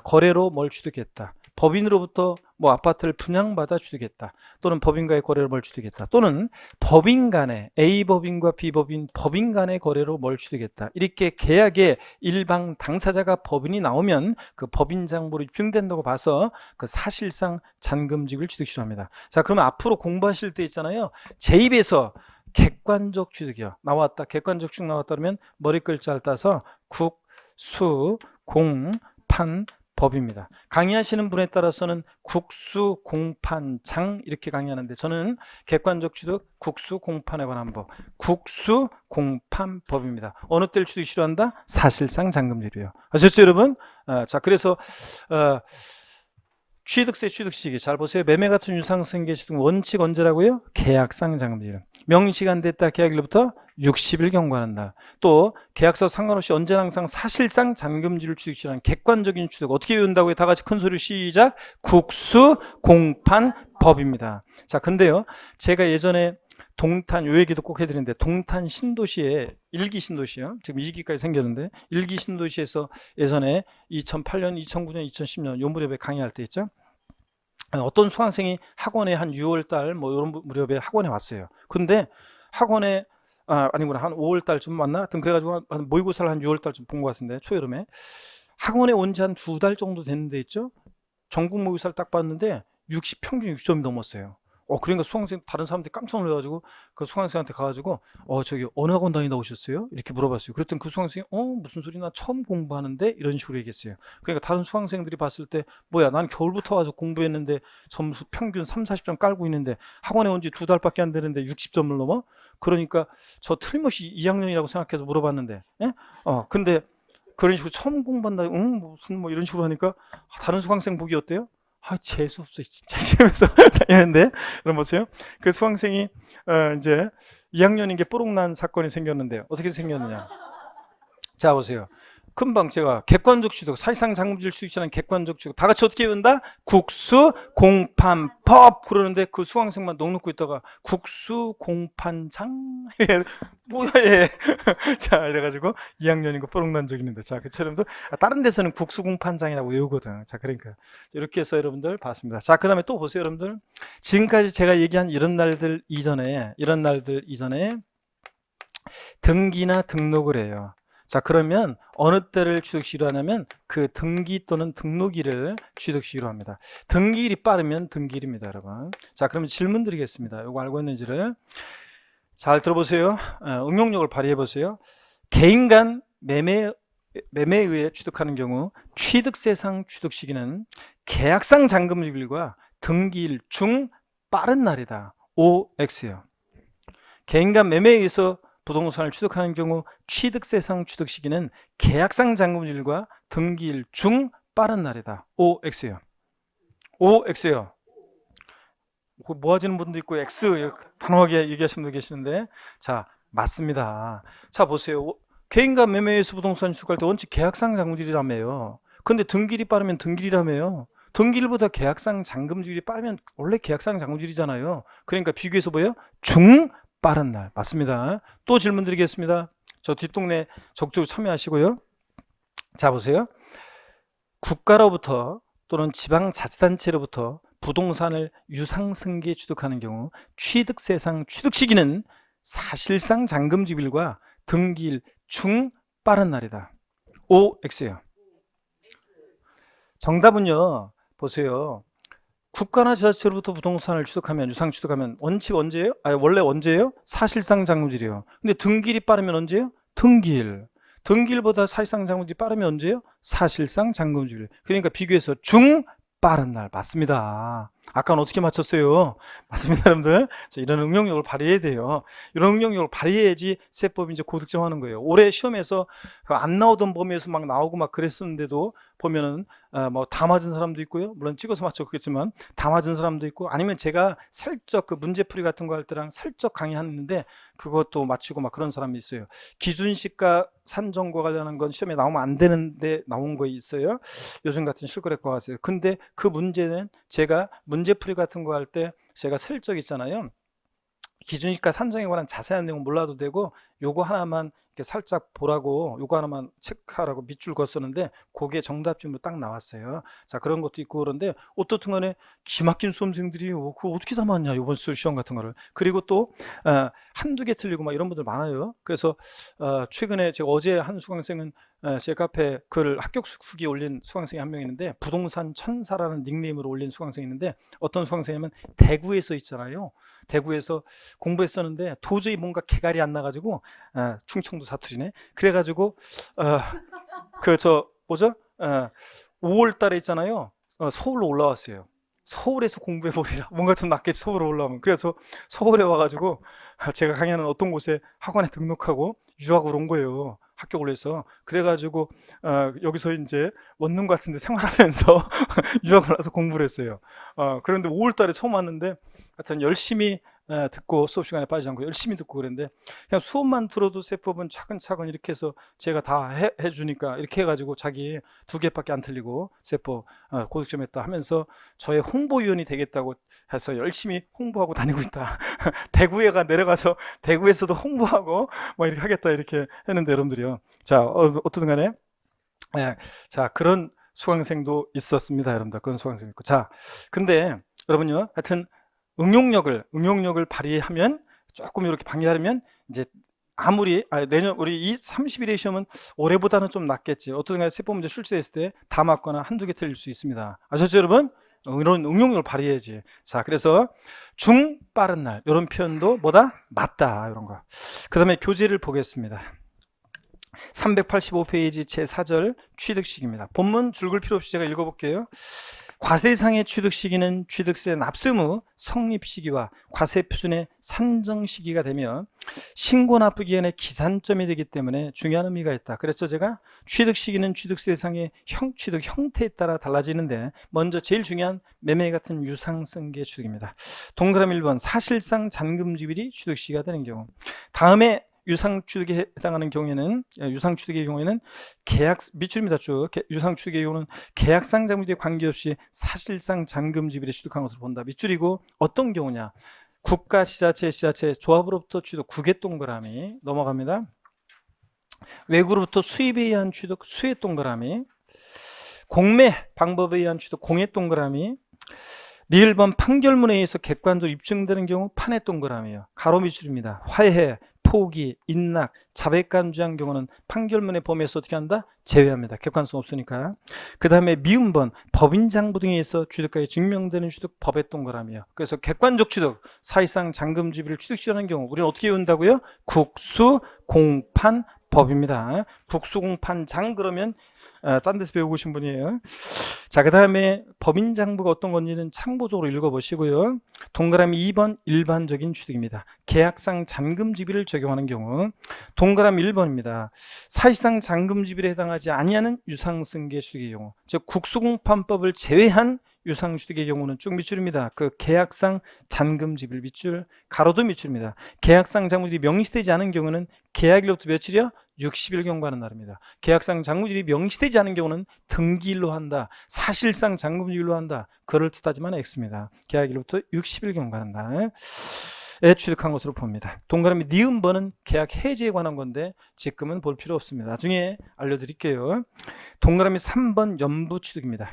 거래로 뭘 취득했다. 법인으로부터 뭐 아파트를 분양받아 취득했다. 또는 법인과의 거래로 뭘 취득했다. 또는 법인 간에 A법인과 B법인, 법인 간의 거래로 뭘 취득했다. 이렇게 계약의 일방 당사자가 법인이 나오면 그 법인 장부로 입증된다고 봐서 그 사실상 잔금 지급을 취득 시로합니다. 자, 그러면 앞으로 공부하실 때 있잖아요. 제 입에서 객관적 취득이요. 나왔다. 객관적 취득 나왔다 그러면 머리 글자를 따서 국, 수, 공, 판, 법입니다. 강의하시는 분에 따라서는 국수, 공판, 장 이렇게 강의하는데 저는 객관적 취득, 국수, 공판에 관한 법, 국수, 공판, 법입니다. 어느 때를 취득이 싫어한다? 사실상 잔금지료요. 아셨죠 여러분? 자 그래서 취득세 취득 시기 잘 보세요. 매매 같은 유상승계 취득 원칙 언제라고요? 계약상 잔금지료. 명시간 됐다 계약일로부터 60일 경과하는 날. 또 계약서 상관없이 언제나 항상 사실상 잔금지를 취득시라는 객관적인 취득 어떻게 외운다고요? 다 같이 큰 소리로 시작. 국수 공판 법입니다. 자 근데요 제가 예전에 동탄 요 얘기도 꼭 해드리는데 동탄 신도시에 1기 신도시요. 지금 2기까지 생겼는데 1기 신도시에서 예전에 2008년, 2009년, 2010년 요 무렵에 강의할 때 있죠. 어떤 수강생이 학원에 한 6월달 뭐 이런 무렵에 학원에 왔어요. 근데 학원에 아니구나 한 5월달쯤 왔나? 하여튼 그래가지고 한 모의고사를 한 6월달쯤 본 것 같은데 초여름에 학원에 온 지 한 2달 정도 됐는데 있죠. 전국 모의고사를 딱 봤는데 60 평균 60점이 넘었어요. 그러니까 수강생 다른 사람들이 깜짝 놀라가지고 그 수강생한테 가가지고 저기 어느 학원 다니다 오셨어요? 이렇게 물어봤어요. 그랬더니 그 수강생이 무슨 소리 나 처음 공부하는데 이런 식으로 얘기했어요. 그러니까 다른 수강생들이 봤을 때 뭐야 난 겨울부터 와서 공부했는데 점수 평균 3, 40점 깔고 있는데 학원에 온 지 2달밖에 안 되는데 60점을 넘어? 그러니까 저 틀림없이 2학년이라고 생각해서 물어봤는데 근데 그런 식으로 처음 공부한다 무슨 뭐 이런 식으로 하니까 다른 수강생 보기 어때요? 재수없어 진짜 이러면서 다녔는데 여러분 보세요. 그 수강생이 이제 2학년인 게 뽀록난 사건이 생겼는데 어떻게 생겼느냐. 자 보세요. 금방 제가 객관적 취득, 사실상 잔금지를 취득시하는 객관적 취득 다 같이 어떻게 외운다? 국수, 공판, 법 그러는데 그 수강생만 넋 놓고 있다가 국수, 공판, 장 뭐야 얘. 자 이래가지고 2학년인 거 뽀록난 적이 있는데 자 그처럼 다른 데서는 국수, 공판, 장이라고 외우거든. 자 그러니까 이렇게 해서 여러분들 봤습니다. 자 그 다음에 또 보세요 여러분들. 지금까지 제가 얘기한 이런 날들 이전에 등기나 등록을 해요. 자, 그러면 어느 때를 취득시기로 하냐면 그 등기 또는 등록일을 취득시기로 합니다. 등기일이 빠르면 등기일입니다, 여러분. 자, 그러면 질문 드리겠습니다. 이거 알고 있는지를 잘 들어보세요. 응용력을 발휘해 보세요. 개인 간 매매에 의해 취득하는 경우 취득세상 취득시기는 계약상 잔금일과 등기일 중 빠른 날이다. OX예요. 개인 간 매매에 의해서 부동산을 취득하는 경우 취득세상 취득시기는 계약상 잔금일과 등기일 중 빠른 날이다. OX예요. OX예요. 모아지는 분도 있고 X 단호하게 얘기하시는 분도 계시는데, 자, 맞습니다. 자, 보세요. 개인과 매매에서 부동산 취득할 때 원칙 계약상 잔금일이라며요. 근데 등기일이 빠르면 등기일이라며요. 등기일보다 계약상 잔금일이 빠르면 원래 계약상 잔금일이잖아요. 그러니까 비교해서 뭐예요? 중 빠른 날. 맞습니다. 또 질문 드리겠습니다. 저 뒷동네 적극적으로 참여하시고요. 자, 보세요. 국가로부터 또는 지방자치단체로부터 부동산을 유상승계 취득하는 경우 취득세상 취득시기는 사실상 잔금지일과 등기일 중 빠른 날이다. OX예요. 정답은요, 보세요. 국가나 지자체로부터 부동산을 취득하면, 유상 취득하면 원칙 언제예요? 원래 언제예요? 사실상 잔금질이에요. 근데 등기일이 빠르면 언제예요? 등기일. 등기일보다 사실상 잔금질이 빠르면 언제예요? 사실상 잔금질. 그러니까 비교해서 중 빠른 날. 맞습니다. 아까는 어떻게 맞췄어요? 맞습니다, 여러분들. 자, 이런 응용력을 발휘해야 돼요. 이런 응용력을 발휘해야지 세법이 이제 고득점하는 거예요. 올해 시험에서 안 나오던 범위에서 막 나오고 막 그랬었는데도 보면은 뭐 다 맞은 사람도 있고요. 물론 찍어서 맞췄겠지만 다 맞은 사람도 있고, 아니면 제가 살짝 그 문제풀이 같은 거 할 때랑 살짝 강의하는데 그것도 맞추고 막 그런 사람이 있어요. 기준시가 산정과 관련한 건 시험에 나오면 안 되는데 나온 거 있어요. 요즘 같은 실거래과 가세요. 근데 그 문제는 제가 문제풀이 같은 거 할 때 제가 슬쩍 있잖아요. 기준시가 산정에 관한 자세한 내용 몰라도 되고 요거 하나만 이렇게 살짝 보라고, 요거 하나만 체크하라고 밑줄 그었었는데 그게 정답쯤으로 딱 나왔어요. 자, 그런 것도 있고. 그런데 어떻든 간에 기막힌 수험생들이 그거 어떻게 다 맞냐, 이번 시험 같은 거를. 그리고 또 한두 개 틀리고 막 이런 분들 많아요. 그래서 최근에 제가 어제 한 수강생은 제 카페 글 합격 후기 올린 수강생이 한 명 있는데, 부동산 천사라는 닉네임으로 올린 수강생이 있는데, 어떤 수강생이냐면 대구에서 있잖아요. 대구에서 공부했었는데 도저히 뭔가 개갈이 안 나가지고, 충청도 사투리네. 그래가지고 그 저 뭐죠? 5월 달에 있잖아요. 서울로 올라왔어요. 서울에서 공부해버리라. 뭔가 좀 낫겠지, 서울로 올라오면. 그래서 서울에 와가지고 제가 강의하는 어떤 곳에 학원에 등록하고 유학을 온 거예요. 합격을 해서. 그래가지고 여기서 이제 원룸 같은 데 생활하면서 유학을 와서 공부를 했어요. 그런데 5월 달에 처음 왔는데 하여튼 열심히 듣고, 수업 시간에 빠지지 않고 열심히 듣고 그랬는데, 그냥 수업만 들어도 세법은 차근차근 이렇게 해서 제가 다 해주니까 이렇게 해가지고 자기 2개밖에 안 틀리고 세법 고득점 했다 하면서 저의 홍보위원이 되겠다고 해서 열심히 홍보하고 다니고 있다. 대구에가 내려가서 대구에서도 홍보하고 뭐 이렇게 하겠다 이렇게 했는데, 여러분들이요. 자, 어떻든 간에 자, 그런 수강생도 있었습니다, 여러분들. 그런 수강생 있고. 자, 근데 여러분요, 하여튼 응용력을 발휘하면, 조금 이렇게 방해하려면 이제 아무리 내년 우리 이 30일의 시험은 올해보다는 좀 낫겠지. 어떤 간에 세법 문제 출제했을 때 다 맞거나 한두 개 틀릴 수 있습니다. 아셨죠, 여러분? 이런 응용력을 발휘해야지. 자, 그래서 중 빠른 날 이런 표현도 뭐다? 맞다, 이런 거. 그 다음에 교재를 보겠습니다. 385페이지 제4절 취득식입니다. 본문 줄글 필요 없이 제가 읽어볼게요. 과세상의 취득시기는 취득세 납승 후 성립시기와 과세표준의 산정시기가 되며 신고 납부 기간의 기산점이 되기 때문에 중요한 의미가 있다. 그래서 제가 취득시기는 취득세상의 취득 형태에 따라 달라지는데, 먼저 제일 중요한 매매 같은 유상승계 취득입니다. 동그라미 1번 사실상 잔금지율이 취득시기가 되는 경우. 다음에 유상취득에 해당하는 경우에는, 유상취득의 경우에는 계약 밑줄입니다. 쭉 유상취득의 경우는 계약상 잔금지에 관계없이 사실상 잔금지율에 취득한 것으로 본다. 밑줄이고, 어떤 경우냐? 국가, 지자체, 조합으로부터 취득 9개 동그라미 넘어갑니다. 외구로부터 수입에 의한 취득 수의 동그라미, 공매 방법에 의한 취득 공의 동그라미, 리을번 판결문에 의해서 객관적으로 입증되는 경우 판의 동그라미예요. 가로 밑줄입니다. 화해, 포기, 인락, 자백간주한 경우는 판결문의 범위에서 어떻게 한다? 제외합니다. 객관성 없으니까. 그 다음에 미음번, 법인장부 등에 의해서 취득가에 증명되는 취득 법의 동그라미요. 그래서 객관적 취득, 사실상 잔금지비를 취득시하는 경우 우리는 어떻게 외운다고요? 국수, 공판, 법입니다. 국수공판장 그러면 딴 데서 배우고 오신 분이에요. 자, 그 다음에 법인장부가 어떤 건지는 참고적으로 읽어보시고요. 동그라미 2번 일반적인 취득입니다. 계약상 잔금지비를 적용하는 경우. 동그라미 1번입니다. 사실상 잔금지비에 해당하지 아니하는 유상승계 취득의 경우, 즉 국수공판법을 제외한 유상취득의 경우는 쭉 밑줄입니다. 그 계약상 잔금지비를 밑줄, 가로도 밑줄입니다. 계약상 잔금지비 명시되지 않은 경우는 계약일로부터 며칠이요? 60일 경과하는 날입니다. 계약상 잔금지비 명시되지 않은 경우는 등기일로 한다. 사실상 잔금지비로 한다. 그럴듯하지만 X입니다. 계약일로부터 60일 경과하는 날에 취득한 것으로 봅니다. 동그라미 니은번은 계약 해지에 관한 건데 지금은 볼 필요 없습니다. 나중에 알려드릴게요. 동그라미 3번 연부 취득입니다.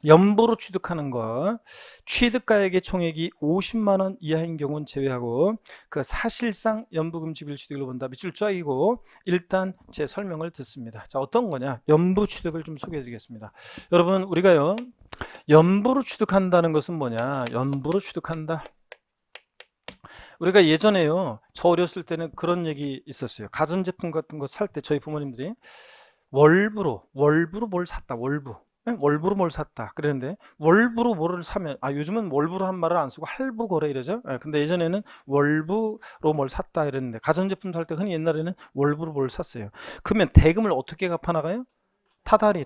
연부로 취득하는 거, 취득가액의 총액이 50만 원 이하인 경우는 제외하고 그 사실상 연부금지비를 취득으로 본다. 밑줄 쫙이고 일단 제 설명을 듣습니다. 자, 어떤 거냐? 연부 취득을 좀 소개해 드리겠습니다. 여러분, 우리가요 연부로 취득한다는 것은 뭐냐? 연부로 취득한다. 우리가 예전에요, 저 어렸을 때는 그런 얘기 있었어요. 가전제품 같은 거 살 때 저희 부모님들이 월부로 뭘 샀다. 월부로 뭘 샀다 그랬는데, 월부로 뭐를 사면, 요즘은 월부로 한 말을 안 쓰고 할부 거래 이러죠. 근데 예전에는 월부로 뭘 샀다 이랬는데, 가전제품 살 때 흔히 옛날에는 월부로 뭘 샀어요. 그러면 대금을 어떻게 갚아나가요? 타다리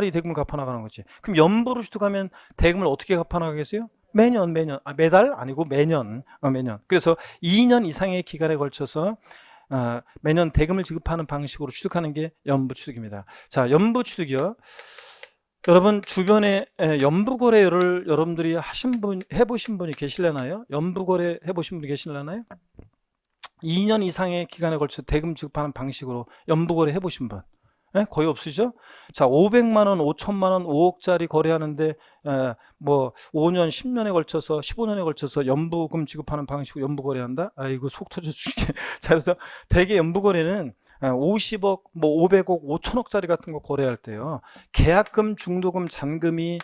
대금을 갚아나가는 거지. 그럼 연부로 취득하면 대금을 어떻게 갚아나가겠어요? 매년 매달 아니고 매년. 그래서 2년 이상의 기간에 걸쳐서 매년 대금을 지급하는 방식으로 취득하는 게 연부 취득입니다. 자, 연부 취득이요, 여러분 주변에 연부거래를 여러분들이 해보신 분이 계실려나요? 연부거래 해보신 분이 계실려나요? 2년 이상의 기간에 걸쳐 대금 지급하는 방식으로 연부거래 해보신 분? 거의 없으시죠? 자, 500만 원, 5천만 원, 5억짜리 거래하는데 뭐 5년, 10년에 걸쳐서 15년에 걸쳐서 연부금 지급하는 방식으로 연부거래한다? 이거 속 터져 죽게. 자, 그래서 대개 연부거래는 50억, 뭐 500억, 5천억짜리 같은 거 거래할 때요, 계약금, 중도금, 잔금이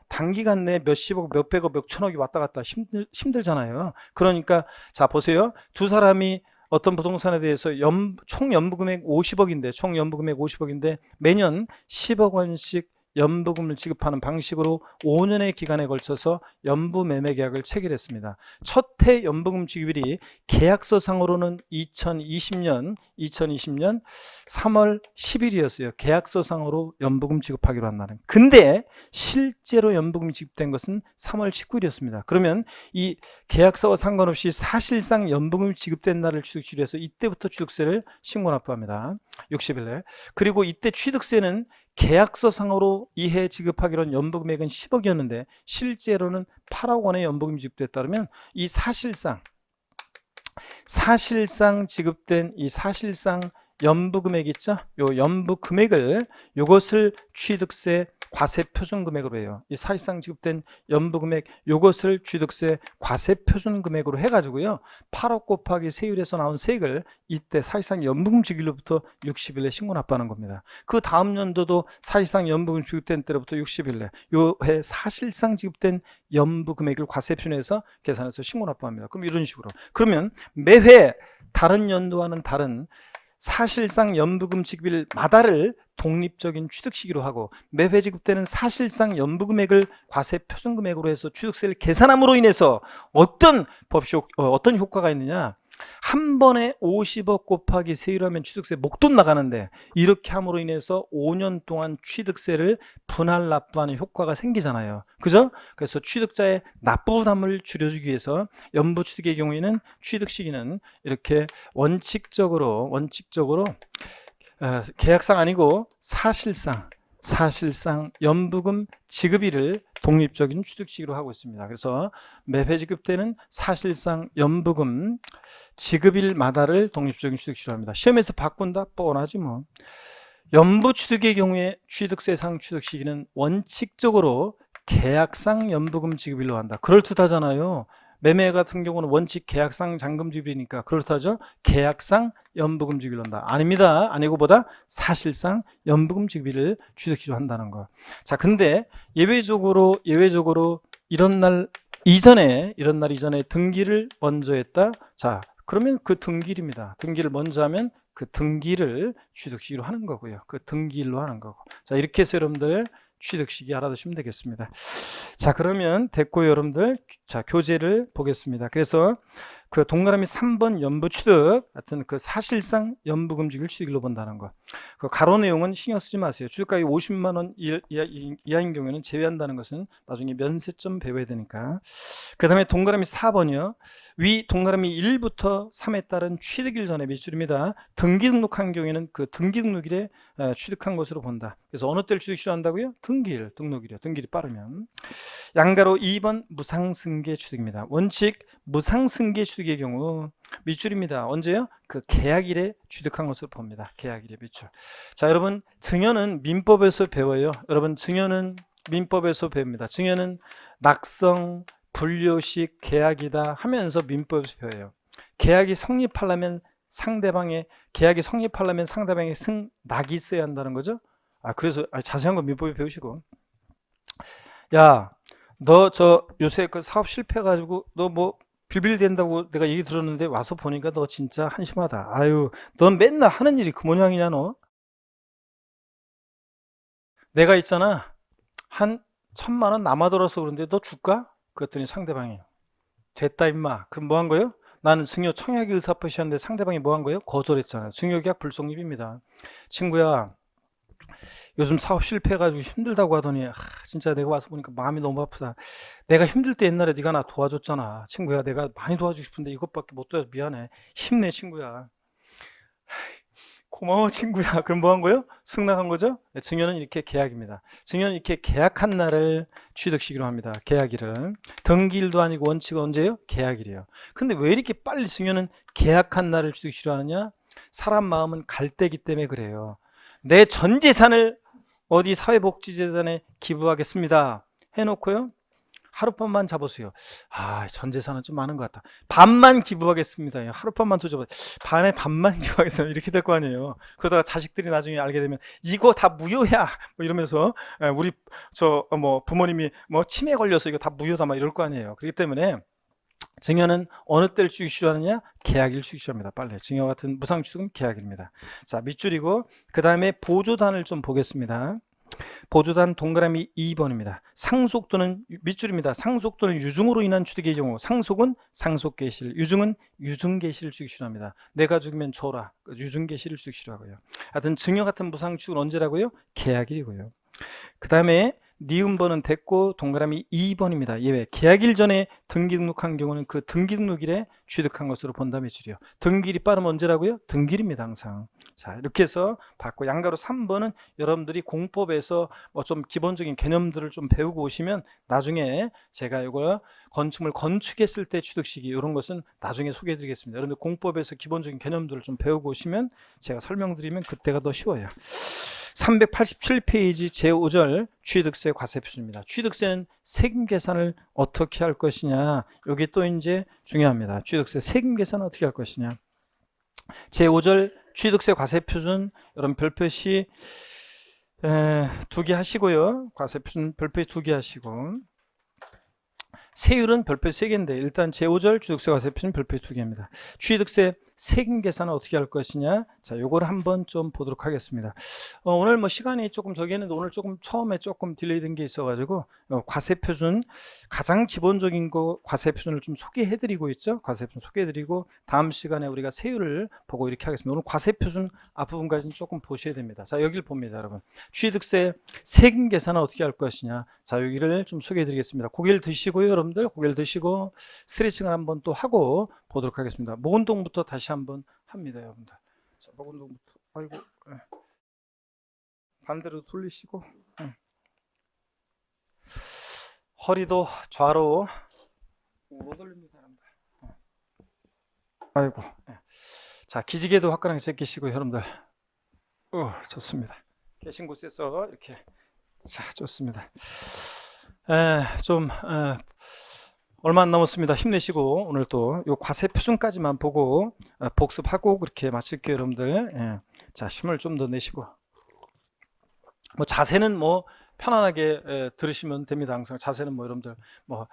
단기간 내에 몇십억, 몇백억, 몇천억이 왔다 갔다 힘들잖아요. 그러니까 자, 보세요. 두 사람이 어떤 부동산에 대해서 총 연부금액 50억인데 매년 10억 원씩 연부금을 지급하는 방식으로 5년의 기간에 걸쳐서 연부 매매 계약을 체결했습니다. 첫 해 연부금 지급일이 계약서상으로는 2020년 3월 10일이었어요. 계약서상으로 연부금 지급하기로 한 날은. 근데 실제로 연부금이 지급된 것은 3월 19일이었습니다. 그러면 이 계약서와 상관없이 사실상 연부금이 지급된 날을 취득시로 해서 이때부터 취득세를 신고 납부합니다. 60일에. 그리고 이때 취득세는 계약서상으로 이해 지급하기로 한 연부금액은 10억이었는데 실제로는 8억 원의 연부금이 지급됐다면 이 사실상 지급된 이 사실상 연부금액 있죠? 요 연부금액을, 요것을 취득세 과세표준금액으로 해요. 이 사실상 지급된 연부금액, 요것을 취득세 과세표준금액으로 해가지고요, 8억 곱하기 세율에서 나온 세액을 이때 사실상 연부금 지급일로부터 60일에 신고 납부하는 겁니다. 그 다음 연도도 사실상 연부금 지급된 때로부터 60일에 요 해 사실상 지급된 연부금액을 과세표준에서 계산해서 신고 납부합니다. 그럼 이런 식으로. 그러면 매회 다른 연도와는 다른 사실상 연부금 지급일마다를 독립적인 취득 시기로 하고, 매회 지급되는 사실상 연부금액을 과세표준금액으로 해서 취득세를 계산함으로 인해서 어떤 효과가 있느냐, 한 번에 50억 곱하기 세율하면 취득세 목돈 나가는데, 이렇게 함으로 인해서 5년 동안 취득세를 분할 납부하는 효과가 생기잖아요. 그죠? 그래서 취득자의 납부 부담을 줄여주기 위해서 연부 취득의 경우에는 취득 시기는 이렇게 원칙적으로 계약상 아니고 사실상 연부금 지급일을 독립적인 취득 시기로 하고 있습니다. 그래서 매회 지급되는 사실상 연부금 지급일마다를 독립적인 취득 시기로 합니다. 시험에서 바꾼다? 뻔하지 뭐. 연부 취득의 경우에 취득세상 취득 시기는 원칙적으로 계약상 연부금 지급일로 한다. 그럴듯하잖아요. 매매 같은 경우는 원칙 계약상 잔금지급이니까 그렇다죠. 계약상 연부금 지급을 한다. 아닙니다. 아니고 보다 사실상 연부금 지급을 취득시로 한다는 거. 자, 근데 예외적으로 이런 날 이전에 등기를 먼저 했다. 자, 그러면 그 등기일입니다. 등기를 먼저 하면 그 등기를 취득시기로 하는 거고요. 그 등기일로 하는 거고. 자, 이렇게 해서 여러분들 취득시기 알아두시면 되겠습니다. 자, 그러면 됐고요, 여러분들. 자, 교재를 보겠습니다. 그래서 그 동그라미 3번 연부 취득 같은 그 사실상 연부금지를 취득일로 본다는 거. 그 가로 내용은 신경 쓰지 마세요. 취득가액이 50만 원 이하인 경우에는 제외한다는 것은 나중에 면세점 배워야 되니까. 그 다음에 동그라미 4번이요. 위 동그라미 1부터 3에 따른 취득일 전에 매출입니다. 등기 등록한 경우에는 그 등기 등록일에 취득한 것으로 본다. 그래서 어느 때를 취득 시한다고요? 등기일, 등록일이요. 등기일이 빠르면. 양가로 2번 무상승계 취득입니다. 원칙 무상승계 취득의 경우 미출입니다. 언제요? 그 계약일에 취득한 것으로 봅니다. 계약일에 미출. 자, 여러분 증여는 민법에서 배워요. 여러분 증여는 민법에서 배웁니다. 증여는 낙성, 분료식 계약이다 하면서 민법에서 배워요. 계약이 성립하려면 상대방의 승낙이 있어야 한다는 거죠. 그래서 자세한 거 민법에 배우시고. 야, 너 요새 그 사업 실패해가지고 너 뭐 빌빌댄다고 내가 얘기 들었는데 와서 보니까 너 진짜 한심하다. 아유, 넌 맨날 하는 일이 그 모양이냐 너. 내가 있잖아, 한 1,000만 원 남아돌아서 그런데 너 줄까? 그랬더니 상대방이 됐다 임마. 그럼 뭐 한 거예요? 나는 증여 청약이 의사표시하는데 상대방이 뭐 한 거예요? 거절했잖아요. 증여계약 불성립입니다. 친구야, 요즘 사업 실패해가지고 힘들다고 하더니 진짜 내가 와서 보니까 마음이 너무 아프다. 내가 힘들 때 옛날에 네가 나 도와줬잖아. 친구야, 내가 많이 도와주고 싶은데 이것밖에 못 도와서 미안해. 힘내 친구야. 고마워 친구야. 그럼 뭐 한 거예요? 승낙한 거죠? 네, 증여는 이렇게 계약입니다. 증여는 이렇게 계약한 날을 취득시기로 합니다. 계약일을. 등기일도 아니고 원칙은 언제예요? 계약일이에요. 근데 왜 이렇게 빨리 증여는 계약한 날을 취득시기로 하느냐? 사람 마음은 갈대기 때문에 그래요. 내 전 재산을 어디 사회복지재단에 기부하겠습니다 해놓고요, 하룻밤만 잡으세요. 전 재산은 좀 많은 것 같다. 반만 기부하겠습니다. 하룻밤만 더 잡아요. 반만 기부하겠습니다. 이렇게 될 거 아니에요. 그러다가 자식들이 나중에 알게 되면 이거 다 무효야 뭐 이러면서 우리 부모님이 치매 걸려서 이거 다 무효다 막 이럴 거 아니에요. 그렇기 때문에 증여는 어느 때를 취득시로 하느냐? 계약일 취득시로 합니다. 빨리. 증여 같은 무상취득은 계약일입니다. 자, 밑줄이고 그 다음에 보조단을 좀 보겠습니다. 보조단 동그라미 2번입니다. 상속 또는 밑줄입니다. 상속 또는 유증으로 인한 취득의 경우 상속은 상속계실, 유증은 유증계실을 취득시로 합니다. 내가 죽으면 줘라. 유증계실을 취득시로 하고요. 하여튼 증여 같은 무상취득은 언제라고요? 계약일이고요. 그 다음에 니은번은 됐고 동그라미 2번입니다. 예외. 계약일 전에 등기 등록한 경우는 그 등기 등록일에 취득한 것으로 본다 매출이요. 등기일이 빠르면 언제라고요? 등기일입니다. 항상. 자, 이렇게 해서 받고 양가로 3번은 여러분들이 공법에서 좀 기본적인 개념들을 좀 배우고 오시면 나중에 제가 이거 건축물 건축했을 때 취득시기 이런 것은 나중에 소개해 드리겠습니다. 여러분들 공법에서 기본적인 개념들을 좀 배우고 오시면 제가 설명드리면 그때가 더 쉬워요. 387페이지 제5절 취득세 과세표준입니다. 취득세는 세금 계산을 어떻게 할 것이냐. 여기 또 이제 중요합니다. 취득세 세금 계산을 어떻게 할 것이냐. 제5절 취득세 과세표준 여러분 별표시 2개 하시고요. 과세표준 별표시 2개 하시고 세율은 별표시 3개인데 일단 제5절 취득세 과세표준 별표시 2개입니다. 취득세 세금 계산은 어떻게 할 것이냐. 자, 요거를 한번 좀 보도록 하겠습니다. 오늘 시간이 조금 저기했는데 오늘 조금 처음에 조금 딜레이 된 게 있어가지고 과세표준 가장 기본적인 거 과세표준을 좀 소개해드리고 있죠. 과세표준 소개해드리고 다음 시간에 우리가 세율을 보고 이렇게 하겠습니다. 오늘 과세표준 앞부분까지는 조금 보셔야 됩니다. 자, 여기를 봅니다, 여러분. 취득세 세금 계산은 어떻게 할 것이냐. 자, 여기를 좀 소개해드리겠습니다. 고개를 드시고요, 여러분들. 고개를 드시고 스트레칭을 한번 또 하고 보도록 하겠습니다. 목 운동부터 다시 한번 합니다, 여러분들. 자, 목 운동부터. 아이고, 반대로 돌리시고, 허리도 좌로 못 올립니다, 여러분들. 아이고, 자, 기지개도 화끈하게 제끼시고, 여러분들. 좋습니다. 계신 곳에서 이렇게. 자, 좋습니다. 얼마 안 남았습니다. 힘내시고 오늘 또 요 과세 표준까지만 보고 복습하고 그렇게 마칠게요, 여러분들. 예. 자, 힘을 좀 더 내시고 뭐 자세는 뭐 편안하게 들으시면 됩니다. 항상 자세는 뭐 여러분들 뭐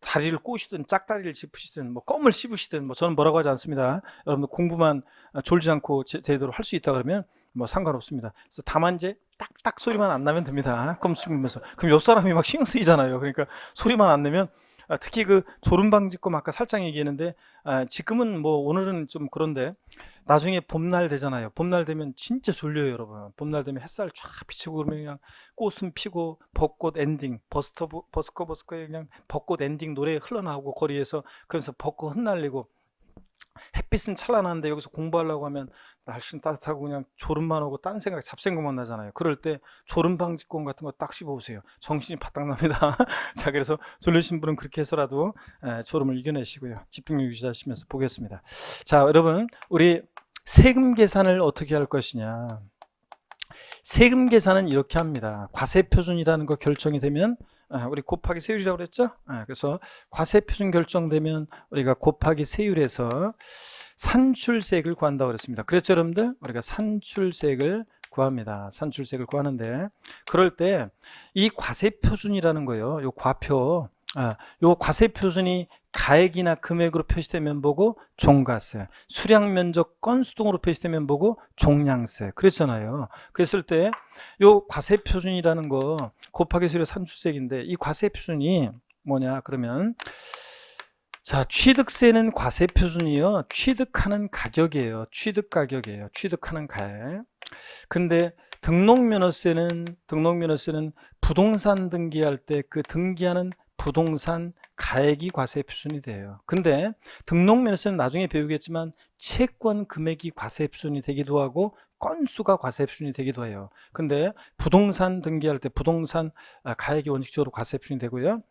다리를 꼬시든 짝다리를 짚으시든 뭐 껌을 씹으시든 뭐 저는 뭐라고 하지 않습니다. 여러분들 공부만 졸지 않고 제대로 할 수 있다 그러면 뭐 상관없습니다. 그래서 다만 이제 딱딱 소리만 안 나면 됩니다. 껌 씹으면서. 그럼 옆 사람이 막 신경 쓰이잖아요. 그러니까 소리만 안 내면 특히 그 졸음방지법 아까 살짝 얘기했는데 지금은 뭐 오늘은 좀 그런데 나중에 봄날 되잖아요. 봄날 되면 진짜 졸려요, 여러분. 봄날 되면 햇살 쫙 비치고 그러면 그냥 꽃은 피고 벚꽃 엔딩 버스커버스커의 그냥 벚꽃 엔딩 노래 흘러나오고 거리에서 그래서 벚꽃 흩날리고 햇빛은 찬란한데 여기서 공부하려고 하면 날씨는 따뜻하고 그냥 졸음만 오고 딴 생각 잡생각만 나잖아요. 그럴 때 졸음방지권 같은 거 딱 씹어보세요. 정신이 바짝 납니다. 자, 그래서 졸리신 분은 그렇게 해서라도 졸음을 이겨내시고요. 집중력 유지하시면서 보겠습니다. 자, 여러분 우리 세금 계산을 어떻게 할 것이냐. 세금 계산은 이렇게 합니다. 과세표준이라는 거 결정이 되면 우리 곱하기 세율이라고 그랬죠? 그래서 과세표준 결정되면 우리가 곱하기 세율에서 산출세액을 구한다고 그랬습니다. 그랬죠, 여러분들? 우리가 산출세액을 구합니다. 산출세액을 구하는데 그럴 때 이 과세표준이라는 거요. 요 과표 요 과세표준이 가액이나 금액으로 표시되면 보고 종가세, 수량 면적 건수 등으로 표시되면 보고 종량세 그랬잖아요. 그랬을 때 요 과세표준이라는 거 곱하기 세율 산출세액인데 이 과세표준이 뭐냐 그러면 자, 취득세는 과세표준이요. 취득하는 가격이에요. 취득 가격이에요. 취득하는 가액. 근데 등록면허세는 부동산 등기할 때 그 등기하는 부동산 가액이 과세표준이 돼요. 근데 등록면허세는 나중에 배우겠지만 채권 금액이 과세표준이 되기도 하고 건수가 과세표준이 되기도 해요. 근데 부동산 등기할 때 부동산 가액이 원칙적으로 과세표준이 되고요.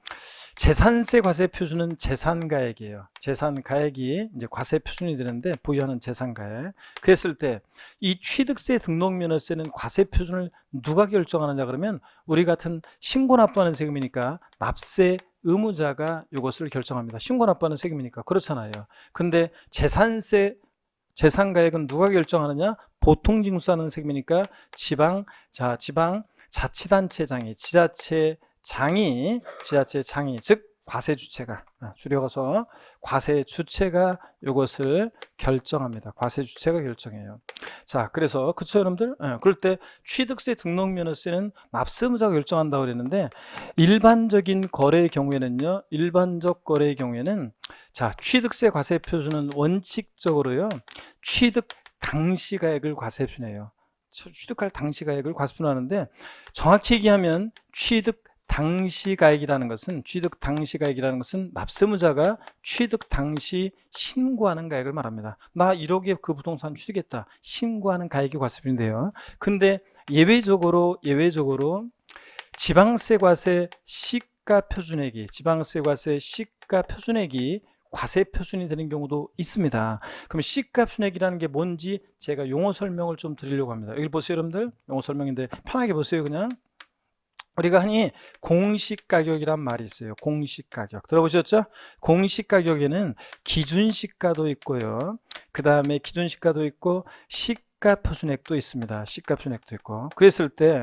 재산세 과세표준은 재산가액이에요. 재산가액이 이제 과세표준이 되는데 보유하는 재산가액. 그랬을 때 이 취득세 등록면허세는 과세표준을 누가 결정하느냐 그러면 우리 같은 신고 납부하는 세금이니까 납세 의무자가 이것을 결정합니다. 신고 납부하는 세금이니까 그렇잖아요. 근데 재산세 재산가액은 누가 결정하느냐? 보통징수하는 세금이니까 지방 자치단체장이 지자체장이 즉 과세주체가 줄여서 과세주체가 이것을 결정합니다. 과세주체가 결정해요. 자, 그래서 그쵸 여러분들? 그럴 때 취득세 등록면허세는 납세의무자가 결정한다고 그랬는데 일반적 거래의 경우에는 자, 취득세 과세표준은 원칙적으로요. 취득 당시 가액을 과세표준해요. 취득할 당시 가액을 과세표준하는데 정확히 얘기하면 취득 당시 가액이라는 것은 납세의무자가 취득 당시 신고하는 가액을 말합니다. 나 1억에 그 부동산 취득했다. 신고하는 가액이 과세표준인데요. 근데 예외적으로 지방세 과세 시가 표준액이 과세 표준이 되는 경우도 있습니다. 그럼 시가 표준액이라는 게 뭔지 제가 용어 설명을 좀 드리려고 합니다. 여기 보세요, 여러분들. 용어 설명인데 편하게 보세요, 그냥. 우리가 흔히 공시가격이란 말이 있어요. 공시가격 들어보셨죠? 공시가격에는 기준시가도 있고요. 그 다음에 기준시가도 있고 시가표준액도 있습니다. 시가표준액도 있고. 그랬을 때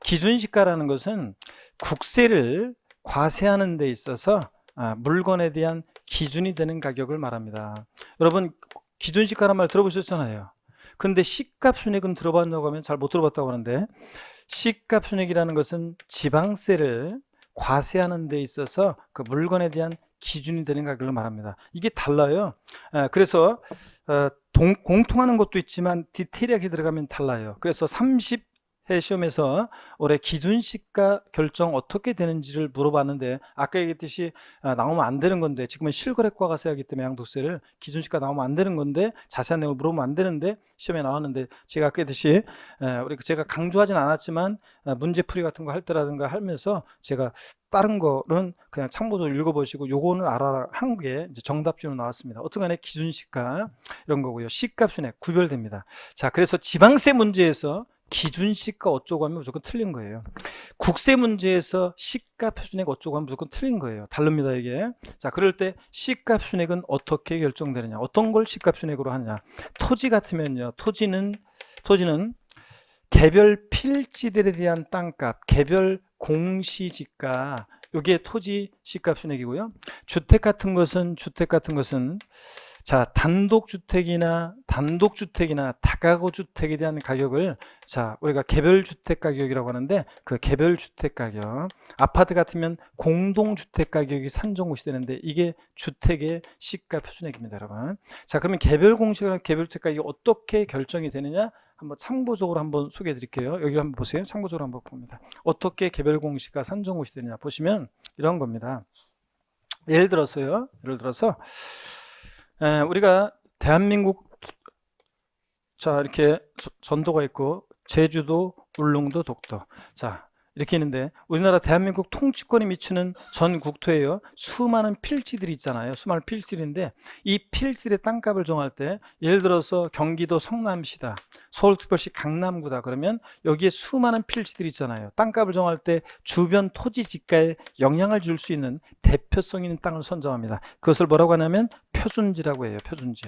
기준시가라는 것은 국세를 과세하는 데 있어서 물건에 대한 기준이 되는 가격을 말합니다. 여러분 기준시가란 말 들어보셨잖아요. 근데 시가표준액은 들어봤냐고 하면 잘 못 들어봤다고 하는데 시가표준액이라는 것은 지방세를 과세하는 데 있어서 그 물건에 대한 기준이 되는 가격을 말합니다. 이게 달라요. 그래서 공통하는 것도 있지만 디테일하게 들어가면 달라요. 그래서 30회 시험에서 올해 기준시가 결정 어떻게 되는지를 물어봤는데 아까 얘기했듯이 나오면 안 되는 건데 지금은 실거래가 과세하기 때문에 양도세를 기준시가 나오면 안 되는 건데 자세한 내용을 물어보면 안 되는데 시험에 나왔는데 제가 아까 했듯이 제가 강조하진 않았지만 문제풀이 같은 거 할 때라든가 하면서 제가 다른 거는 그냥 참고적으로 읽어보시고 요거는 알아라 한 게 정답지로 나왔습니다. 어떤 간에 기준시가 이런 거고요. 시가표준액 구별됩니다. 자, 그래서 지방세 문제에서 기준시가 어쩌고 하면 무조건 틀린 거예요. 국세 문제에서 시가 표준액 어쩌고 하면 무조건 틀린 거예요. 다릅니다, 이게. 자, 그럴 때 시가 표준액은 어떻게 결정되느냐? 어떤 걸 시가 표준액으로 하느냐? 토지 같으면요. 토지는 개별 필지들에 대한 땅값, 개별 공시지가, 이게 토지 시가 표준액이고요. 주택 같은 것은 자, 단독주택이나 다가구 주택에 대한 가격을, 자, 우리가 개별주택 가격이라고 하는데, 그 개별주택 가격, 아파트 같으면 공동주택 가격이 산정고시 되는데, 이게 주택의 시가 표준액입니다, 여러분. 자, 그러면 개별 공시나 개별주택 가격이 어떻게 결정이 되느냐? 한번 참고적으로 한번 소개해 드릴게요. 여기 한번 보세요. 참고적으로 한번 봅니다. 어떻게 개별 공시가 산정고시 되느냐 보시면 이런 겁니다. 예를 들어서 우리가 대한민국, 자, 이렇게 전도가 있고 제주도, 울릉도, 독도, 자, 이렇게 있는데, 우리나라 대한민국 통치권이 미치는 전 국토에요, 수많은 필지들이 있잖아요. 수많은 필지인데, 이 필지의 땅값을 정할 때, 예를 들어서 경기도 성남시다, 서울특별시 강남구다, 그러면 여기에 수많은 필지들이 있잖아요. 땅값을 정할 때 주변 토지 지가에 영향을 줄 수 있는 대표성 있는 땅을 선정합니다. 그것을 뭐라고 하냐면 표준지라고 해요. 표준지.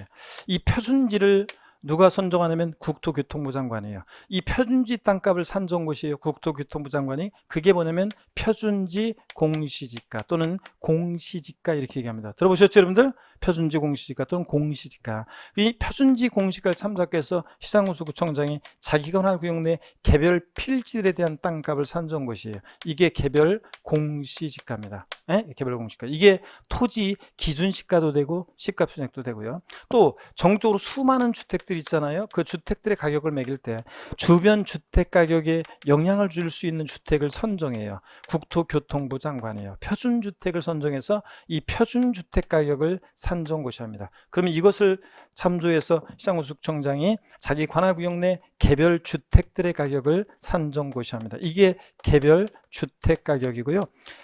이 표준지를 누가 선정하냐면 국토교통부 장관이에요. 이 표준지 땅값을 산정 곳이에요. 국토교통부 장관이. 그게 뭐냐면 표준지 공시지가 또는 공시지가, 이렇게 얘기합니다. 들어보셨죠, 여러분들? 표준지 공시지가 또는 공시지가. 이 표준지 공시지가를 참작해서 시장군수구청장이 자기가 원하는 구역 내 개별 필지들에 대한 땅값을 산정 곳이에요. 이게 개별 공시지가입니다. 개별 공시지가. 이게 토지 기준시가도 되고 시가 표준액도 되고요. 또 전국적으로 수많은 주택들이 있잖아요. 그 주택들의 가격을 매길 때 주변 주택 가격에 영향을 줄 수 있는 주택을 선정해요. 국토교통부 장관이에요. 표준주택을 선정해서 이 표준주택 가격을 산정고시합니다. 그러면 이것을 참조해서 시장군수청장이 자기 관할 구역 내 개별 주택들의 가격을 산정고시합니다. 이게 개별 주택 가격이고요.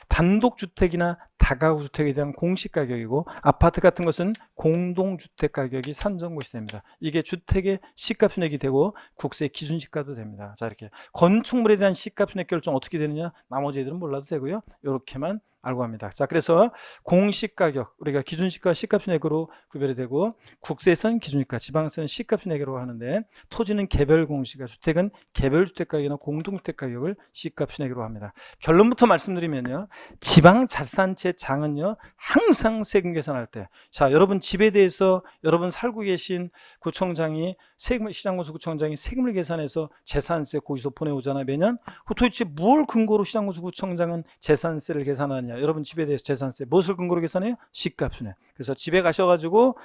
단독주택이나 다가구 주택에 대한 공시가격이고, 아파트 같은 것은 공동주택 가격이 산정고시 됩니다. 이게 주택의 시가표준액이 되고 국세 기준시가도 됩니다. 자, 이렇게 건축물에 대한 시가표준액 결정 어떻게 되느냐, 나머지 애들은 몰라도 되고요. 이렇게만 알고 합니다. 자, 그래서 공시가격, 우리가 기준시가 시가표준액으로 구별이 되고, 국세선 기준시가, 지방세는 시가표준액으로 하는데, 토지는 개별 공시가, 주택은 개별주택 가격이나 공동주택 가격을 시가표준액으로 합니다. 결론부터 말씀드리면요, 지방자치단체 장은요, 항상 세금 계산할 때, 자, 여러분 집에 대해서 여러분 살고 계신 구청장이 시장군수구청장이 세금을 계산해서 재산세 고지서 보내오잖아요, 매년. 도대체 뭘 근거로 시장군수구청장은 재산세를 계산하느냐? 여러분 집에 대해서 재산세 무엇을 근거로 계산해요? 시가표준액. 그래서 집에 가셔가지고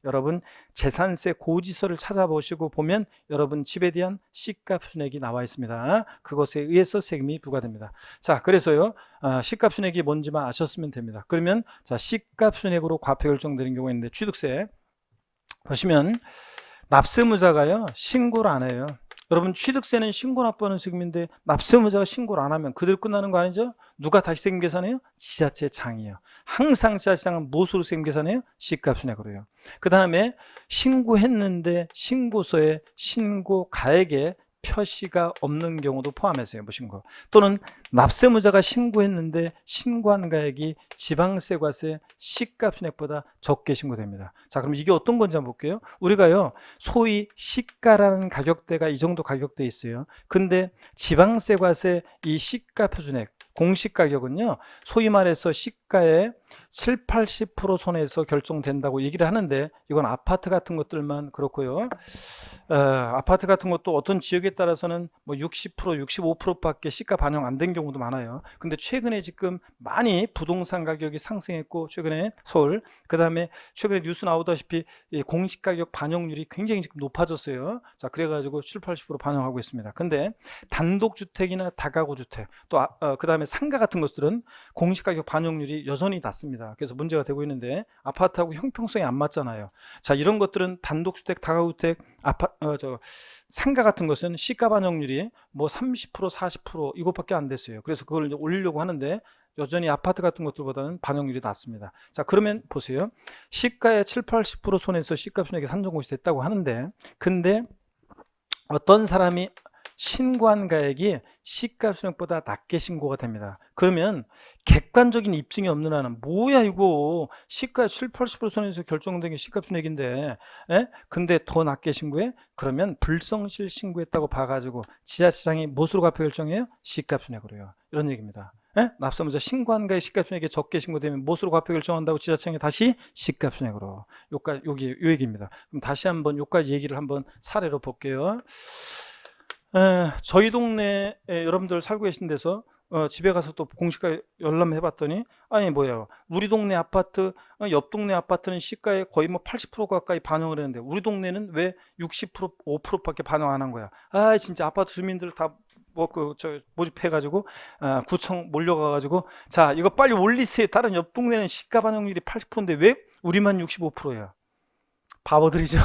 여러분 재산세 고지서를 찾아보시고 보면 여러분 집에 대한 시가표준액이 나와 있습니다. 그것에 의해서 세금이 부과됩니다. 자, 그래서요, 시가표준액이 뭔지만 아셨으면 됩니다. 그러면 자, 시가표준액으로 과표 결정되는 경우가 있는데, 취득세 보시면 납세무자가요, 신고를 안 해요. 여러분 취득세는 신고 납부하는 세금인데 납세무자가 신고를 안 하면 그대로 끝나는 거 아니죠? 누가 다시 세금 계산해요? 지자체장이에요. 항상 지자체장은 무엇으로 세금 계산해요? 시가표준액으로요. 그 다음에 신고했는데 신고서에 신고가액에 표시가 없는 경우도 포함해서요, 무신고. 또는 납세무자가 신고했는데 신고한 가액이 지방세과세 시가표준액보다 적게 신고됩니다. 자, 그럼 이게 어떤 건지 한번 볼게요. 우리가요, 소위 시가라는 가격대가 이 정도 가격대 있어요. 근데 지방세과세 이 시가표준액 공시가격은요, 소위 말해서 시가의 7, 80% 선에서 결정된다고 얘기를 하는데, 이건 아파트 같은 것들만 그렇고요. 아파트 같은 것도 어떤 지역에 따라서는 뭐 60%, 65%밖에 시가 반영 안 된 경우도 많아요. 근데 최근에 지금 많이 부동산 가격이 상승했고, 최근에 서울, 그 다음에 최근에 뉴스 나오다시피 공시가격 반영률이 굉장히 지금 높아졌어요. 자, 그래가지고 7, 80% 반영하고 있습니다. 근데 단독주택이나 다가구 주택, 또 그 다음에 상가 같은 것들은 공시가격 반영률이 여전히 낮습니다. 그래서 문제가 되고 있는데, 아파트하고 형평성이 안 맞잖아요. 자, 이런 것들은 단독주택, 다가구주택, 상가 같은 것은 시가 반영률이 뭐 30%, 40% 이것밖에 안 됐어요. 그래서 그걸 이제 올리려고 하는데, 여전히 아파트 같은 것들보다는 반영률이 낮습니다. 자, 그러면 보세요. 시가의 7, 80% 선에서 시가표준액이 산정고시 됐다고 하는데, 근데 어떤 사람이 신고한 가액이 시가순액보다 낮게 신고가 됩니다. 그러면 객관적인 입증이 없는 한은 뭐야 이거 시가 7, 80% 선에서 결정된 게 시가순액인데 근데 더 낮게 신고해? 그러면 불성실 신고했다고 봐가지고 지자체장이 무엇으로 갚아 결정해요? 시가순액으로요. 이런 얘기입니다. 납세무자 신고한 가액 시가순액이 적게 신고되면 무엇으로 갚아 결정한다고 지자체장이 다시 시가순액으로. 여기 요 얘기입니다. 그럼 다시 한번 요까지 얘기를 한번 사례로 볼게요. 저희 동네에 여러분들 살고 계신 데서 집에 가서 또 공시가 열람해 봤더니 아니 뭐야 우리 동네 아파트 옆 동네 아파트는 시가에 거의 뭐 80% 가까이 반영을 했는데 우리 동네는 왜 60% 5%밖에 반영 안 한 거야. 아 진짜 아파트 주민들 다 뭐 모집해 가지고 구청 몰려가 가지고 자 이거 빨리 올리세요. 다른 옆 동네는 시가 반영률이 80%인데 왜 우리만 65%야. 바보들이죠.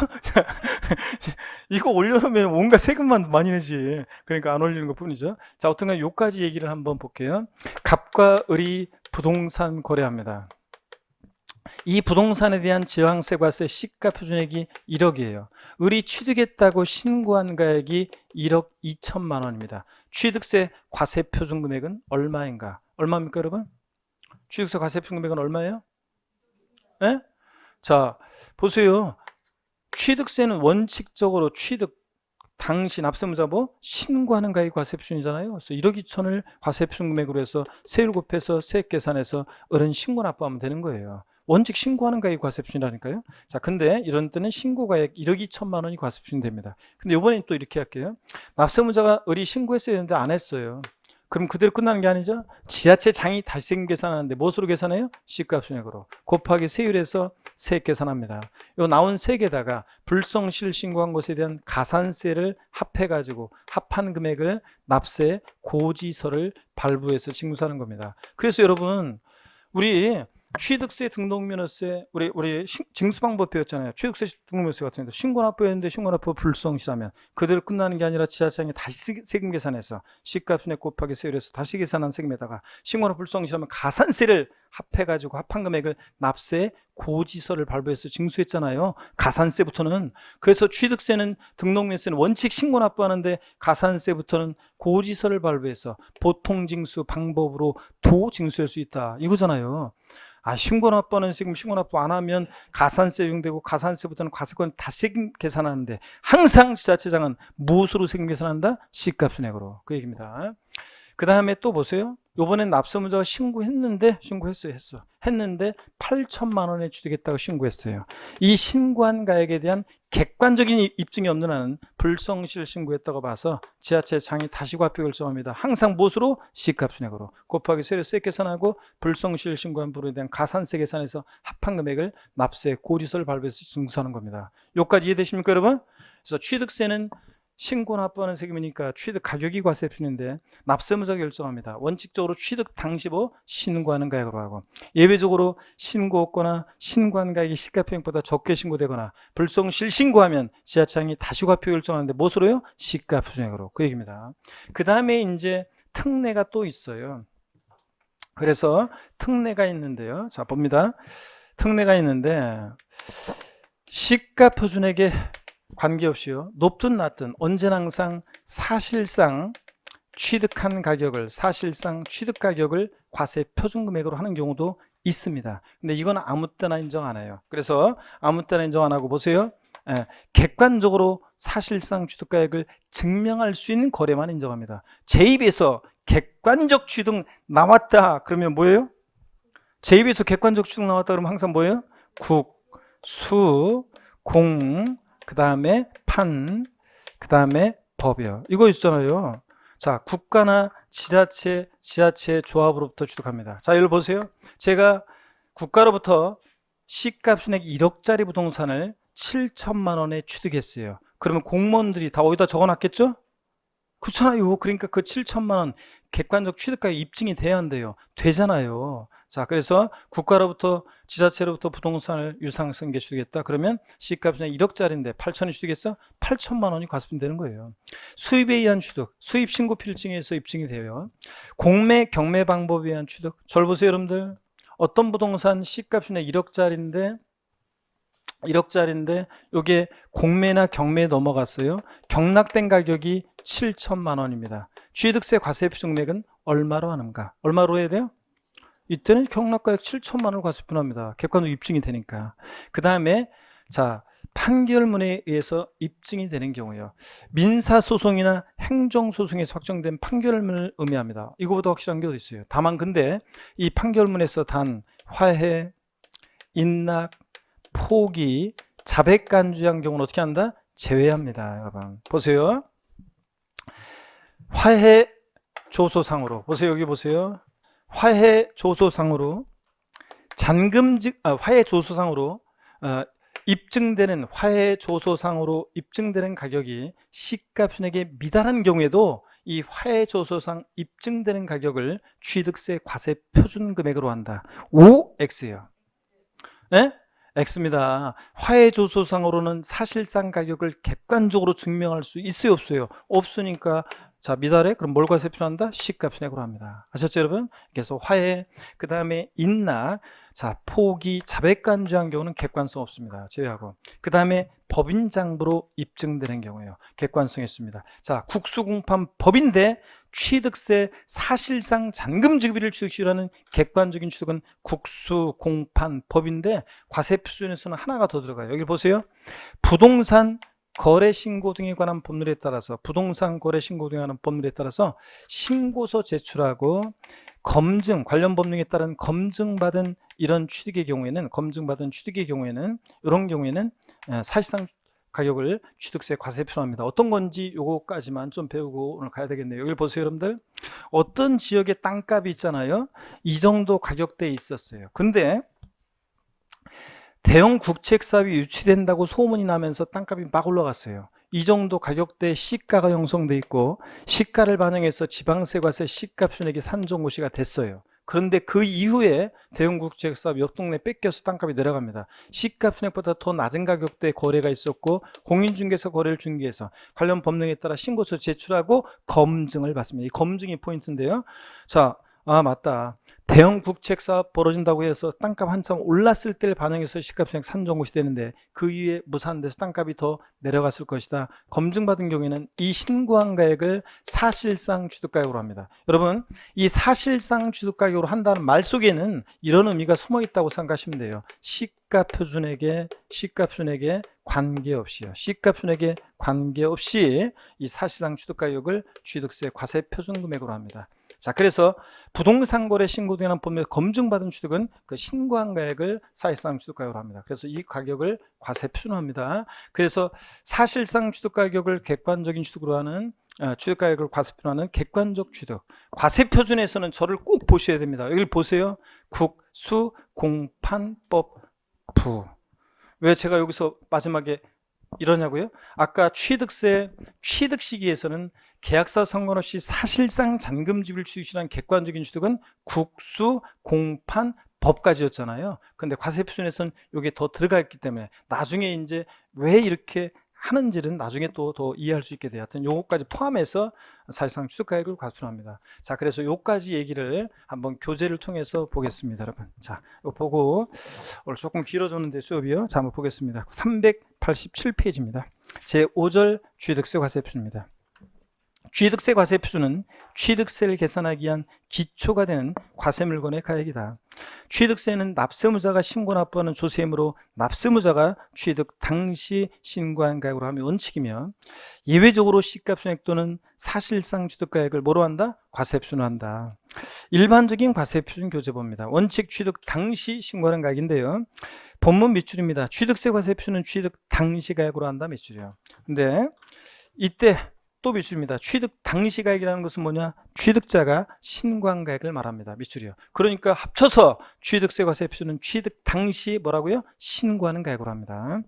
이거 올려놓으면 뭔가 세금만 많이 내지. 그러니까 안 올리는 것 뿐이죠. 자, 어떤가 요까지 얘기를 한번 볼게요. 갑과 을이 부동산 거래합니다. 이 부동산에 대한 지방세과세 시가 표준액이 1억이에요. 을이 취득했다고 신고한 가액이 1억 2천만 원입니다. 취득세 과세 표준 금액은 얼마인가? 얼마입니까, 여러분? 취득세 과세 표준 금액은 얼마예요? 예? 자, 보세요. 취득세는 원칙적으로 취득 당시 납세무자 뭐 신고하는 가액 과세표준이잖아요. 그래서 1억 2천을 과세표준 금액으로 해서 세율 곱해서 세액 계산해서 을은 신고 납부하면 되는 거예요. 원칙 신고하는 가액 과세표준이라니까요. 자, 근데 이런 때는 신고가액 1억 2천만 원이 과세표준이 됩니다. 근데 이번엔 또 이렇게 할게요. 납세무자가 을이 신고했어야 되는데 안 했어요. 그럼 그대로 끝나는 게 아니죠. 지자체장이 다시 세금 계산하는데 무엇으로 계산해요? 시가순액으로 곱하기 세율에서 세액 계산합니다. 요 나온 세액에다가 불성실 신고한 것에 대한 가산세를 합해가지고 합한 금액을 납세 고지서를 발부해서 징수하는 겁니다. 그래서 여러분 우리 취득세 등록면허세 우리 징수 방법 배웠잖아요. 취득세 등록면허세 같은 경우 신고납부했는데 신고납부 불성실하면 그대로 끝나는 게 아니라 지자체장이 다시 세금 계산해서 시가순액 곱하기 세율에서 다시 계산한 세금에다가 신고납부 불성실하면 가산세를 합해가지고 합한 금액을 납세 고지서를 발부해서 징수했잖아요. 가산세부터는. 그래서 취득세는 등록면세는 원칙 신고납부하는데 가산세부터는 고지서를 발부해서 보통징수 방법으로 도징수할 수 있다 이거잖아요. 신고납부하는 세금 신고납부 안 하면 가산세 적용되고 가산세부터는 과세권 다 세금 계산하는데 항상 지자체장은 무엇으로 세금 계산한다? 시가순액으로. 그 얘기입니다. 그 다음에 또 보세요. 요번엔 납세무자가 했는데 8천만 원에 취득했다고 신고했어요. 이 신고한 가액에 대한 객관적인 입증이 없는 한은 불성실 신고했다고 봐서 지자체장이 다시 과표 결정합니다. 항상 무엇으로? 시가순액으로 곱하기 세율 세액 계산하고 불성실 신고한 부분에 대한 가산세 계산해서 합한 금액을 납세 고지서를 발부해서 징수하는 겁니다. 여기까지 이해되십니까 여러분? 그래서 취득세는 신고 납부하는 세금이니까 취득 가격이 과세표준인데 납세무자가 결정합니다. 원칙적으로 취득 당시 신고하는 가액으로 하고 예외적으로 신고 없거나 신고한 가액이 시가표준액보다 적게 신고되거나 불성실 신고하면 지자체장이 다시 과표 결정하는데 무엇으로요? 시가표준액으로. 그 얘기입니다. 그 다음에 이제 특례가 또 있어요. 그래서 특례가 있는데요. 자 봅니다. 특례가 있는데 시가표준액에 관계없이요. 높든 낮든 언제나 항상 사실상 취득한 가격을 사실상 취득 가격을 과세 표준금액으로 하는 경우도 있습니다. 근데 이건 아무 때나 인정 안 해요. 그래서 아무 때나 인정 안 하고 보세요. 객관적으로 사실상 취득가액을 증명할 수 있는 거래만 인정합니다. 제 입에서 객관적 취득 나왔다 그러면 뭐예요? 제 입에서 객관적 취득 나왔다 그러면 항상 뭐예요? 국, 수, 공, 그 다음에 판, 그 다음에 법이요. 이거 있잖아요. 자, 국가나 지자체 조합으로부터 취득합니다. 자, 여기 보세요. 제가 국가로부터 시가순액 1억짜리 부동산을 7천만 원에 취득했어요. 그러면 공무원들이 다 어디다 적어놨겠죠? 그렇잖아요. 그러니까 그 7천만 원 객관적 취득가액 입증이 돼야 한대요. 되잖아요. 자, 그래서 국가로부터 지자체로부터 부동산을 유상승계 취득했다. 그러면 시가값이 1억짜리인데 8천이 취득했어? 8천만 원이 과세되는 거예요. 수입에 의한 취득, 수입 신고 필증에서 입증이 돼요. 공매, 경매 방법에 의한 취득. 절 보세요, 여러분들. 어떤 부동산 시가값이 1억짜리인데 1억짜리인데 요게 공매나 경매에 넘어갔어요. 경락된 가격이 7천만 원입니다. 취득세 과세표 금액은 얼마로 하는가? 얼마로 해야 돼요? 이때는 경락가액 7천만 원을 과세표합니다. 객관으로 입증이 되니까. 그 다음에 자 판결문에 의해서 입증이 되는 경우요. 민사소송이나 행정소송에서 확정된 판결문을 의미합니다. 이거보다 확실한 게 어디 있어요? 다만 근데 이 판결문에서 단 화해, 인락, 포기, 자백간주한 경우는 어떻게 한다? 제외합니다. 여러분 보세요. 화해 조소상으로 보세요. 여기 보세요. 화해 조소상으로 화해 조소상으로 입증되는 화해 조소상으로 입증되는 가격이 시가순액에 미달한 경우에도 이 화해 조소상 입증되는 가격을 취득세 과세 표준 금액으로 한다. OX예요. 네? X입니다. 화해 조소상으로는 사실상 가격을 객관적으로 증명할 수 있어요, 없어요? 없으니까 자 미달에 그럼 뭘 과세 필요한다? 시가순액으로 합니다. 아셨죠 여러분? 그래서 화해, 그 다음에 인락, 자 포기, 자백간주한 경우는 객관성 없습니다. 제외하고 그 다음에 법인장부로 입증되는 경우에요. 객관성 있습니다. 자 국수공판 법인데 취득세 사실상 잔금 지급일을 취득시라는 객관적인 취득은 국수공판 법인데 과세 표준에서는 하나가 더 들어가요. 여기 보세요. 부동산 거래 신고 등에 관한 법률에 따라서 부동산 거래 신고 등에 관한 법률에 따라서 신고서 제출하고 검증 관련 법령에 따른 검증받은 이런 취득의 경우에는 이런 경우에는 사실상 가격을 취득세 과세 표준합니다. 어떤 건지 요거까지만 좀 배우고 오늘 가야 되겠네요. 여기 보세요 여러분들. 어떤 지역에 땅값이 있잖아요. 이 정도 가격대에 있었어요. 근데 대형 국책사업이 유치된다고 소문이 나면서 땅값이 막 올라갔어요. 이 정도 가격대에 시가가 형성돼 있고 시가를 반영해서 지방세과세 시가표준액이 산정고시가 됐어요. 그런데 그 이후에 대형 국책사업 옆 동네 뺏겨서 땅값이 내려갑니다. 시가표준액보다 더 낮은 가격대에 거래가 있었고 공인중개사 거래를 중개해서 관련 법령에 따라 신고서 제출하고 검증을 받습니다. 이 검증이 포인트인데요. 자, 맞다. 대형 국책사업 벌어진다고 해서 땅값 한참 올랐을 때를 반영해서 시가표준액 산정고시 되는데 그 이후에 무산돼서 땅값이 더 내려갔을 것이다. 검증받은 경우에는 이 신고한 가액을 사실상 취득가격으로 합니다. 여러분 이 사실상 취득가격으로 한다는 말 속에는 이런 의미가 숨어 있다고 생각하시면 돼요. 시가표준액에 관계없이요. 시가표준액에 관계없이 이 사실상 취득가격을 취득세 과세 표준금액으로 합니다. 자, 그래서 부동산 거래 신고 등에 관한 법률 검증받은 취득은 그 신고한 가액을 사실상 취득가격으로 합니다. 그래서 이 가격을 과세 표준합니다. 그래서 사실상 취득가격을 객관적인 취득으로 하는 취득가격을 과세 표준하는 객관적 취득. 과세 표준에서는 저를 꼭 보셔야 됩니다. 여기 보세요. 국수공판법부. 왜 제가 여기서 마지막에 이러냐고요? 아까 취득세 취득 시기에서는 계약서 상관없이 사실상 잔금 지급을 취득이라는 객관적인 취득은 국수, 공판, 법까지였잖아요. 근데 과세 표준에서는 이게 더 들어가 있기 때문에 나중에 이제 왜 이렇게 하는지는 나중에 또 더 이해할 수 있게 돼요. 하여튼 요거까지 포함해서 사실상 취득가액을 과세합니다. 자, 그래서 요까지 얘기를 한번 교재를 통해서 보겠습니다, 여러분. 자, 이거 보고 오늘 조금 길어졌는데 수업이요. 자, 한번 보겠습니다. 387페이지입니다. 제5절 취득세 과세 표준입니다. 취득세 과세 표준은 취득세를 계산하기 위한 기초가 되는 과세물건의 가액이다. 취득세는 납세무자가 신고 납부하는 조세이므로 납세무자가 취득 당시 신고한 가액으로 하면 원칙이며 예외적으로 시가표준액 또는 사실상 취득가액을 뭐로 한다? 과세 표준으로 한다. 일반적인 과세 표준 교재법입니다. 원칙 취득 당시 신고하는 가액인데요. 본문 밑줄입니다. 취득세 과세 표준은 취득 당시 가액으로 한다 밑줄이요. 근데 이때 또 밑줄입니다. 취득 당시 가액이라는 것은 뭐냐? 취득자가 신고한 가액을 말합니다. 밑줄이요. 그러니까 합쳐서 취득세 과세 표준은 취득 당시 뭐라고요? 신고하는 가액으로 합니다.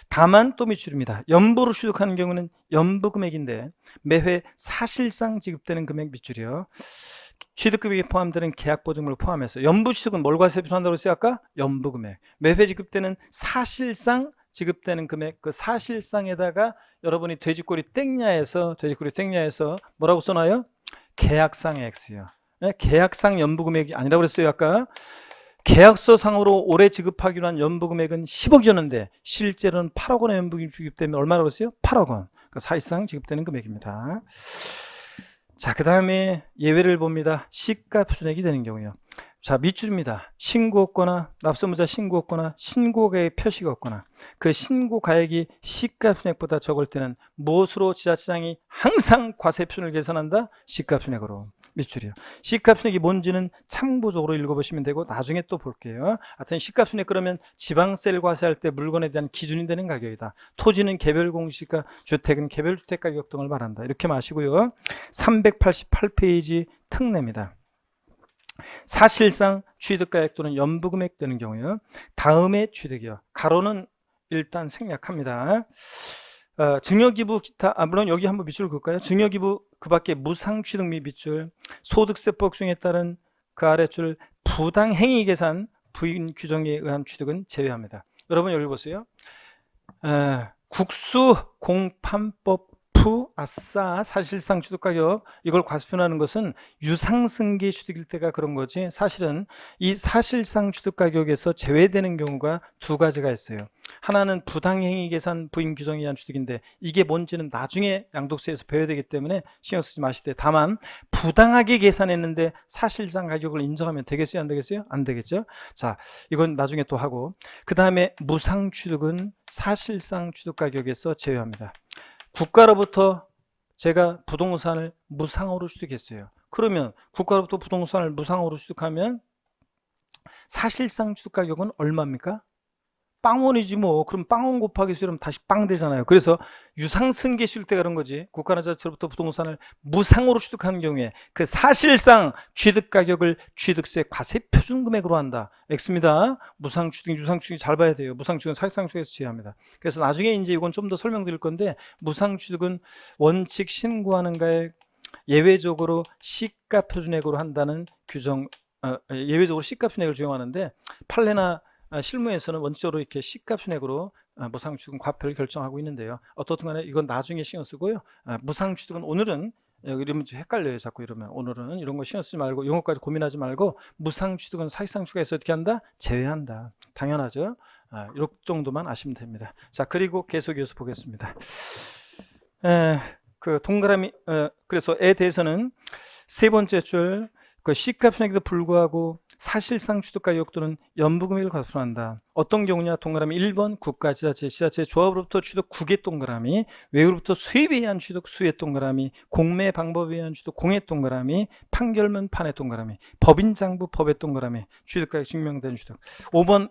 다만 또 밑줄입니다. 연부로 취득하는 경우는 연부금액인데 매회 사실상 지급되는 금액 밑줄이요. 취득금액에 포함되는 계약보증금을 포함해서 연부 취득은 뭘 과세 표준한다고 했어요? 아까 연부금액. 매회 지급되는 사실상 지급되는 금액, 그 사실상에다가 여러분이 돼지꼬리 땡냐에서 뭐라고 써놔요? 계약상 X요. 네? 계약상 연부금액이 아니라고 그랬어요 아까. 계약서상으로 올해 지급하기로 한 연부 금액은 10억이었는데 실제로는 8억 원의 연부금이 지급되면 얼마라고 했어요? 8억 원. 그러니까 사실상 지급되는 금액입니다. 자, 그 다음에 예외를 봅니다. 시가표준액이 되는 경우요. 자, 밑줄입니다. 신고했거나 납세무자 신고했거나 신고가액 표시가 없거나 그 신고가액이 시가표준액보다 적을 때는 무엇으로 지자체장이 항상 과세표준을 계산한다? 시가표준액으로. 밑줄이요. 시가표준액이 뭔지는 참고적으로 읽어보시면 되고 나중에 또 볼게요. 하여튼 시가표준액 그러면 지방세를 과세할 때 물건에 대한 기준이 되는 가격이다. 토지는 개별 공시가, 주택은 개별 주택 가격 등을 말한다. 이렇게 마시고요. 388페이지 특례입니다. 사실상 취득가액 또는 연부금액 되는 경우요. 다음에 취득이요. 가로는 일단 생략합니다. 증여기부 기타, 물론 여기 한번 밑줄 그을까요? 증여기부 그 밖에 무상취득 및 밑줄, 소득세법 규정에 따른 그 아래줄 부당행위 계산 부인 규정에 의한 취득은 제외합니다. 여러분 여기 보세요. 국수 공판법 아싸 사실상 취득가격 이걸 과세표현하는 것은 유상승계 취득일 때가 그런 거지 사실은 이 사실상 취득가격에서 제외되는 경우가 두 가지가 있어요. 하나는 부당행위 계산 부인 규정에 의한 취득인데 이게 뭔지는 나중에 양도세에서 배워야 되기 때문에 신경 쓰지 마시되 다만 부당하게 계산했는데 사실상 가격을 인정하면 되겠어요? 안 되겠어요? 안 되겠죠? 자, 이건 나중에 또 하고 그 다음에 무상취득은 사실상 취득가격에서 제외합니다. 국가로부터 제가 부동산을 무상으로 취득했어요. 그러면 국가로부터 부동산을 무상으로 취득하면 사실상 취득가격은 얼마입니까? 빵원이지 뭐. 그럼 빵원 곱하기 수이러면 다시 빵 되잖아요. 그래서 유상승계 쉴 때가 그런 거지. 국가나 자체로부터 부동산을 무상으로 취득하는 경우에 그 사실상 취득가격을 취득세 과세표준금액으로 한다. X입니다. 무상취득, 유상취득 잘 봐야 돼요. 무상취득은 사실상 취득에서 제외합니다. 그래서 나중에 이제 이건 좀 더 설명드릴 건데 무상취득은 원칙 신고하는가에 예외적으로 시가표준액으로 한다는 규정, 예외적으로 시가표준액을 적용하는데 판례나 실무에서는 원칙적으로 이렇게 시가표준액으로 무상취득은 과표를 결정하고 있는데요. 어떻든 간에 이건 나중에 신경 쓰고요. 무상취득은 오늘은 이러면 좀 헷갈려요. 자꾸 이러면 오늘은 이런 거 신경 쓰지 말고 용어까지 고민하지 말고 무상취득은 사실상 취득에서 어떻게 한다? 제외한다. 당연하죠. 이런 정도만 아시면 됩니다. 자, 그리고 계속 이어서 보겠습니다. 그 동그라미 그래서 에 대해서는 세 번째 줄 그 시가표준액에도 불구하고 사실상 취득가격 또는 연부금액을 과세한다. 어떤 경우냐? 동그라미 1번 국가, 지자체, 지자체 조합으로부터 취득 국의 동그라미, 외국으로부터 수입에 의한 취득 수의 동그라미, 공매 방법에 의한 취득 공의 동그라미, 판결문 판의 동그라미, 법인장부 법의 동그라미, 취득가격 증명된 취득. 5번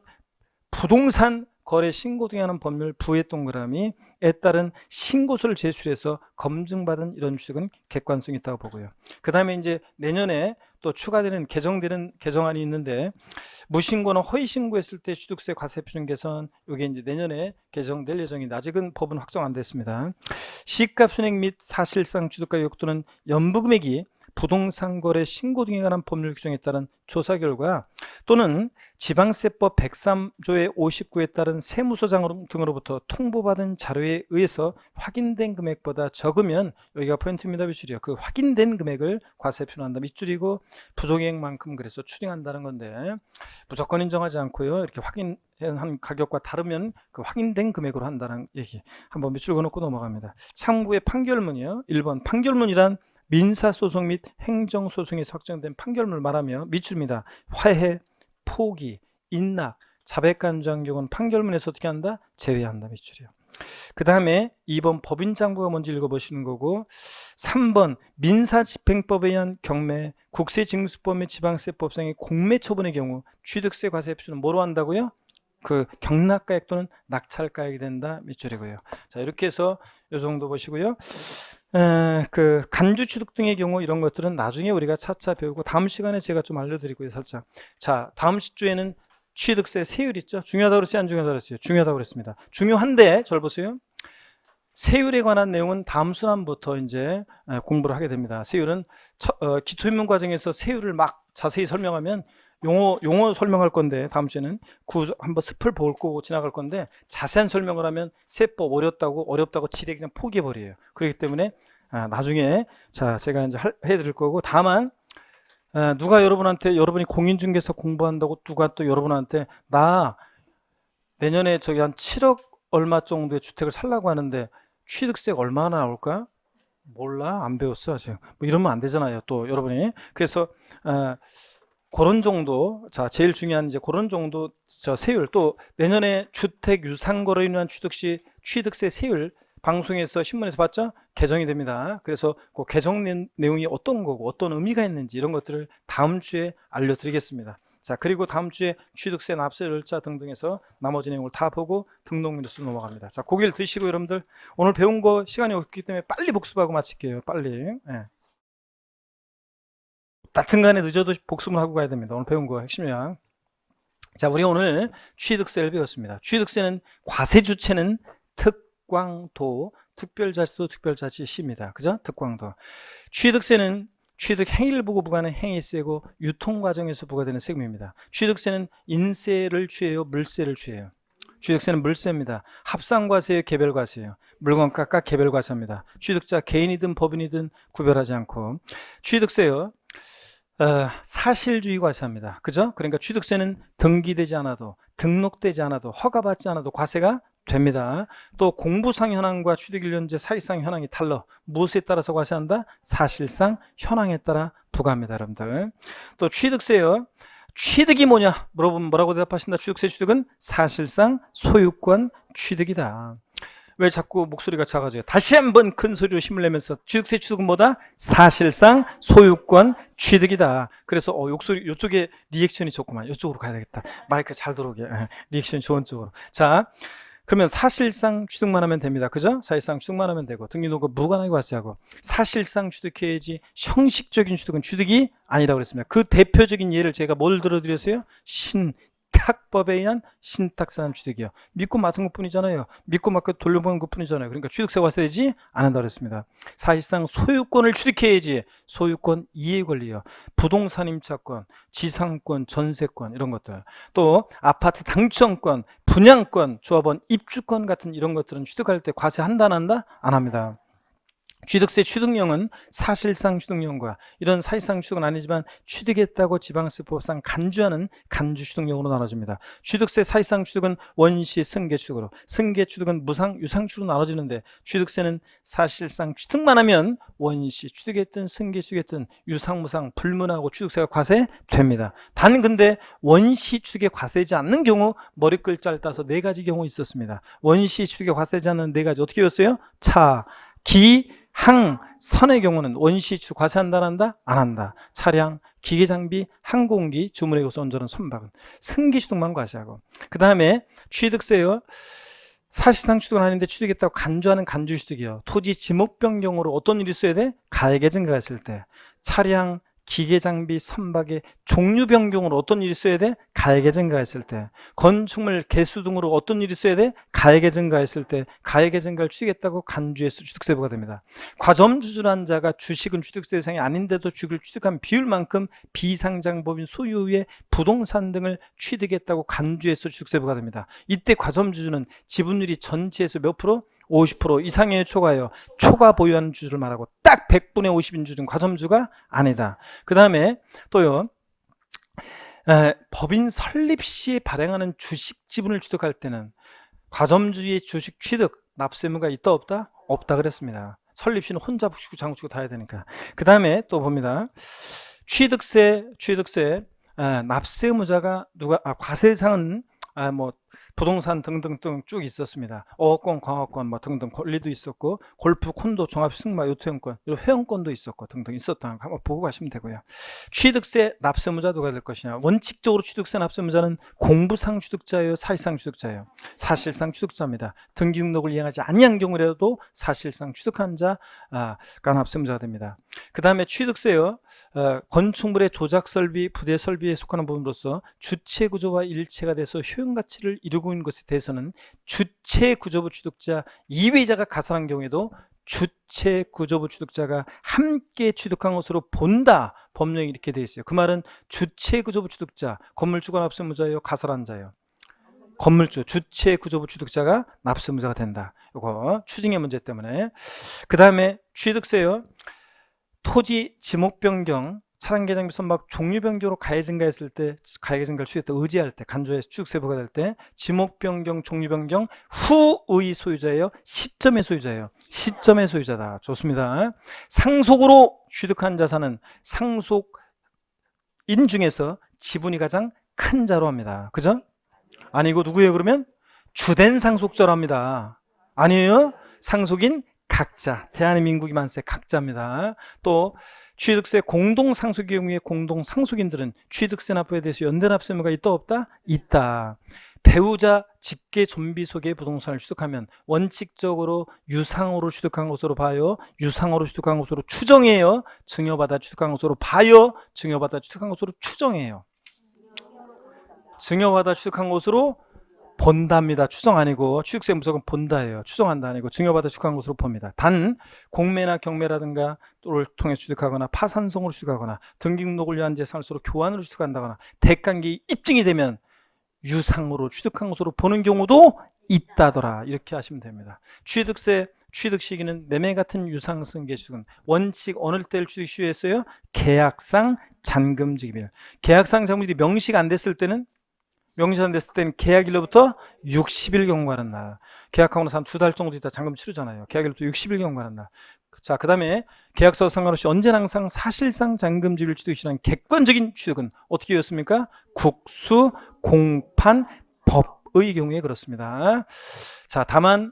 부동산 거래 신고 등에 하는 법률 부의 동그라미에 따른 신고서를 제출해서 검증받은 이런 취득은 객관성이 있다고 보고요. 그 다음에 이제 내년에 또 추가되는 개정되는 개정안이 있는데 무신고나 허위신고했을 때 취득세 과세표준 개선 이게 이제 내년에 개정될 예정인데 아직은 법은 확정 안 됐습니다. 시가표준액 및 사실상 취득가격 또는 연부금액이 부동산 거래 신고 등에 관한 법률 규정에 따른 조사 결과 또는 지방세법 103조의 59에 따른 세무서장 등으로부터 통보받은 자료에 의해서 확인된 금액보다 적으면 여기가 포인트입니다. 밑줄이요. 그 확인된 금액을 과세표준한다. 밑줄이고 부족액만큼 그래서 추징한다는 건데 무조건 인정하지 않고요. 이렇게 확인한 가격과 다르면 그 확인된 금액으로 한다는 얘기. 한번 밑줄 그어놓고 넘어갑니다. 참고의 판결문이요. 1번 판결문이란 민사소송 및 행정소송에서 확정된 판결문을 말하며 밑줄입니다. 화해, 포기, 인락, 자백간주한 경우는 판결문에서 어떻게 한다? 제외한다. 밑줄이요. 그 다음에 2번 법인장부가 뭔지 읽어보시는 거고 3번 민사집행법에 의한 경매, 국세징수법 및 지방세법상의 공매처분의 경우 취득세 과세표준은 뭐로 한다고요? 그 경락가액 또는 낙찰가액이 된다. 밑줄이고요. 자, 이렇게 해서 이 정도 보시고요. 그 간주 취득 등의 경우 이런 것들은 나중에 우리가 차차 배우고 다음 시간에 제가 좀 알려드리고요. 살짝. 자, 다음 주에는 취득세 세율 있죠. 중요하다고 그랬어요? 안 중요하다고 그랬어요? 중요하다고 그랬습니다. 중요한데 절 보세요. 세율에 관한 내용은 다음 순환부터 이제 공부를 하게 됩니다. 세율은 기초입문 과정에서 세율을 막 자세히 설명하면 용어 설명할 건데 다음 주에는 한번 습을 보고 지나갈 건데 자세한 설명을 하면 세법 어렵다고 지레 그냥 포기해 버려요. 그렇기 때문에 나중에 자 제가 이제 해드릴 거고 다만 누가 여러분한테 여러분이 공인중개사 공부한다고 누가 또 여러분한테 나 내년에 저기 한 7억 얼마 정도의 주택을 살라고 하는데 취득세가 얼마나 나올까? 몰라, 안 배웠어 아직. 뭐 이러면 안 되잖아요 또 여러분이. 그래서 그런 정도, 자 제일 중요한 이제 그런 정도 저 세율, 또 내년에 주택 유상거래로 인한 취득세 세율 방송에서 신문에서 봤죠? 개정이 됩니다. 그래서 그 개정 내용이 어떤 거고 어떤 의미가 있는지 이런 것들을 다음 주에 알려드리겠습니다. 자, 그리고 다음 주에 취득세, 납세, 열차 등등해서 나머지 내용을 다 보고 등록 뉴스로 넘어갑니다. 자, 고기를 드시고 여러분들 오늘 배운 거 시간이 없기 때문에 빨리 복습하고 마칠게요. 빨리. 예. 같은 간에 늦어도 복습을 하고 가야 됩니다. 오늘 배운 거 핵심이야. 자, 우리 오늘 취득세를 배웠습니다. 취득세는 과세 주체는 특광도, 특별자치도 특별자치시입니다. 그죠? 특광도. 취득세는 취득 행위를 보고 부과하는 행위세고 유통 과정에서 부과되는 세금입니다. 취득세는 인세를 취해요, 물세를 취해요. 취득세는 물세입니다. 합산과세예요, 개별과세예요. 물건값과 개별과세입니다. 취득자 개인이든 법인이든 구별하지 않고. 취득세요, 사실주의 과세합니다. 그죠? 그러니까 취득세는 등기되지 않아도, 등록되지 않아도, 허가받지 않아도 과세가 됩니다. 또 공부상 현황과 취득일련제 사실상 현황이 달라. 무엇에 따라서 과세한다? 사실상 현황에 따라 부과합니다. 여러분들. 또 취득세요, 취득이 뭐냐 물어보면 뭐라고 대답하신다? 취득세 취득은 사실상 소유권 취득이다. 왜 자꾸 목소리가 작아져요? 다시 한번 큰 소리로 힘을 내면서 취득세 취득은 뭐다? 사실상 소유권 취득이다. 그래서 이쪽에 리액션이 좋구만. 이쪽으로 가야 되겠다. 마이크 잘 들어오게. 리액션이 좋은 쪽으로. 자, 그러면 사실상 취득만 하면 됩니다. 그죠? 사실상 취득만 하면 되고 등기록을 무관하게 과세하고. 사실상 취득해야지 형식적인 취득은 취득이 아니라고 그랬습니다. 그 대표적인 예를 제가 뭘 들어드렸어요? 신탁법에 의한 신탁사한 취득이요. 믿고 맡은 것뿐이잖아요. 믿고 맡고 돌려보는 것뿐이잖아요. 그러니까 취득세 과세되지 않는다고 그랬습니다. 사실상 소유권을 취득해야지 소유권 이해 권리요. 부동산 임차권, 지상권, 전세권 이런 것들, 또 아파트 당첨권, 분양권, 조합원 입주권 같은 이런 것들은 취득할 때 과세한다 안 한다? 안 합니다. 취득세 취득령은 사실상 취득령과 이런 사실상 취득은 아니지만 취득했다고 지방세법상 간주하는 간주 취득령으로 나눠집니다. 취득세 사실상 취득은 원시 승계 취득으로, 승계 취득은 무상 유상 취득으로 나눠지는데 취득세는 사실상 취득만 하면 원시 취득했든 승계 취득했든 유상 무상 불문하고 취득세가 과세됩니다. 단 근데 원시 취득에 과세되지 않는 경우 머리글 짧아서 4가지 경우 있었습니다. 원시 취득에 과세되지 않는 4가지 어떻게 배웠어요? 차, 기, 항, 선의 경우는 원시 취득 과세한다 안 한다? 안 한다. 차량, 기계장비, 항공기, 주문의 요소, 온전한 선박은 승기 취득만 과세하고. 그 다음에 취득세요, 사실상 취득은 아닌데 취득했다고 간주하는 간주 취득이요. 토지 지목 변경으로 어떤 일이 있어야 돼? 가액의 증가가 있을 때. 차량, 기계장비, 선박의 종류 변경으로 어떤 일이 있어야 돼? 가액의 증가했을 때. 건축물 개수 등으로 어떤 일이 있어야 돼? 가액의 증가했을 때. 가액의 증가를 취득했다고 간주해서 취득세 부과됩니다. 과점주주란 자가 주식은 취득세 대상이 아닌데도 주식을 취득한 비율만큼 비상장법인 소유의 부동산 등을 취득했다고 간주해서 취득세 부과됩니다. 이때 과점주주는 지분율이 전체에서 몇 프로? 50% 이상의 초과예요. 초과 보유하는 주주를 말하고 딱 100분의 50인 주주는 과점주가 아니다. 그 다음에 또요, 법인 설립 시에 발행하는 주식 지분을 취득할 때는 과점주의 주식 취득 납세 의무가 있다 없다? 없다 그랬습니다. 설립 시는 혼자 붙이고 장붙이고 다 해야 되니까. 그 다음에 또 봅니다. 취득세 납세 의무자가 과세상은 뭐 부동산 등등등 쭉 있었습니다. 어업권, 광업권 뭐 등등 권리도 있었고, 골프, 콘도, 종합 승마, 요트형권, 이런 회원권도 있었고 등등 있었던 거 한번 보고 가시면 되고요. 취득세 납세무자 누가 될 것이냐? 원칙적으로 취득세 납세무자는 공부상 취득자예요, 사실상 취득자예요? 사실상 취득자입니다. 등기 등록을 이행하지 아니한 경우라도 사실상 취득한 자가 납세무자가 됩니다. 그 다음에 취득세요, 건축물의 조작 설비, 부대 설비에 속하는 부분으로서 주체 구조와 일체가 돼서 효용 가치를 이루고 있는 것에 대해서는 주체 구조부 취득자 이외자가 가산한 경우에도 주체 구조부 취득자가 함께 취득한 것으로 본다. 법령이 이렇게 되어 있어요. 그 말은 주체 구조부 취득자, 건물주가 납세무자예요, 가산한 자예요? 건물주, 주체 구조부 취득자가 납세무자가 된다. 이거 추징의 문제 때문에. 그 다음에 취득세요, 토지 지목 변경, 차단계장비 선박 종류변경으로 가해 증가했을 때, 가해 증가를 취득했다 의지할 때, 간주에서 취득세 부과될 때 지목 변경, 종류 변경 후의 소유자예요, 시점의 소유자예요? 시점의 소유자다. 좋습니다. 상속으로 취득한 자산은 상속인 중에서 지분이 가장 큰 자로 합니다. 그죠? 아니고 누구예요? 그러면 주된 상속자로 합니다. 아니에요? 상속인 각자, 대한민국이 만세 각자입니다. 또 취득세 공동상속의 경우에 공동상속인들은 취득세 납부에 대해서 연대납세 의무가 있다 없다? 있다. 배우자 직계 존비 속의 부동산을 취득하면 원칙적으로 유상으로 취득한 것으로 봐요. 유상으로 취득한 것으로 추정해요. 증여받아 취득한 것으로 봐요. 증여받아 취득한 것으로 추정해요. 증여받아 취득한 것으로 본답니다. 추정 아니고 취득세 무조건 본다예요. 추정한다 아니고 증여받아 취득한 것으로 봅니다. 단 공매나 경매라든가 또를 통해 취득하거나 파산송으로 취득하거나 등기등록을 위한 재산을 서로 교환으로 취득한다거나 대가관계 입증이 되면 유상으로 취득한 것으로 보는 경우도 있다더라. 이렇게 하시면 됩니다. 취득세 취득 시기는 매매 같은 유상승계 취득은 원칙 어느 때를 취득 시효했어요? 계약상 잔금지기일. 계약상 잔금지기 명시가 안 됐을 때는 계약일로부터 60일 경과하는 날. 계약하고 나서 한 2달 정도 있다 잔금 치르잖아요. 계약일로부터 60일 경과하는 날. 자, 그 다음에 계약서와 상관없이 언제나 항상 사실상 잔금지를 취득시라는 객관적인 취득은 어떻게 되었습니까? 국수, 공판, 법의 경우에 그렇습니다. 자, 다만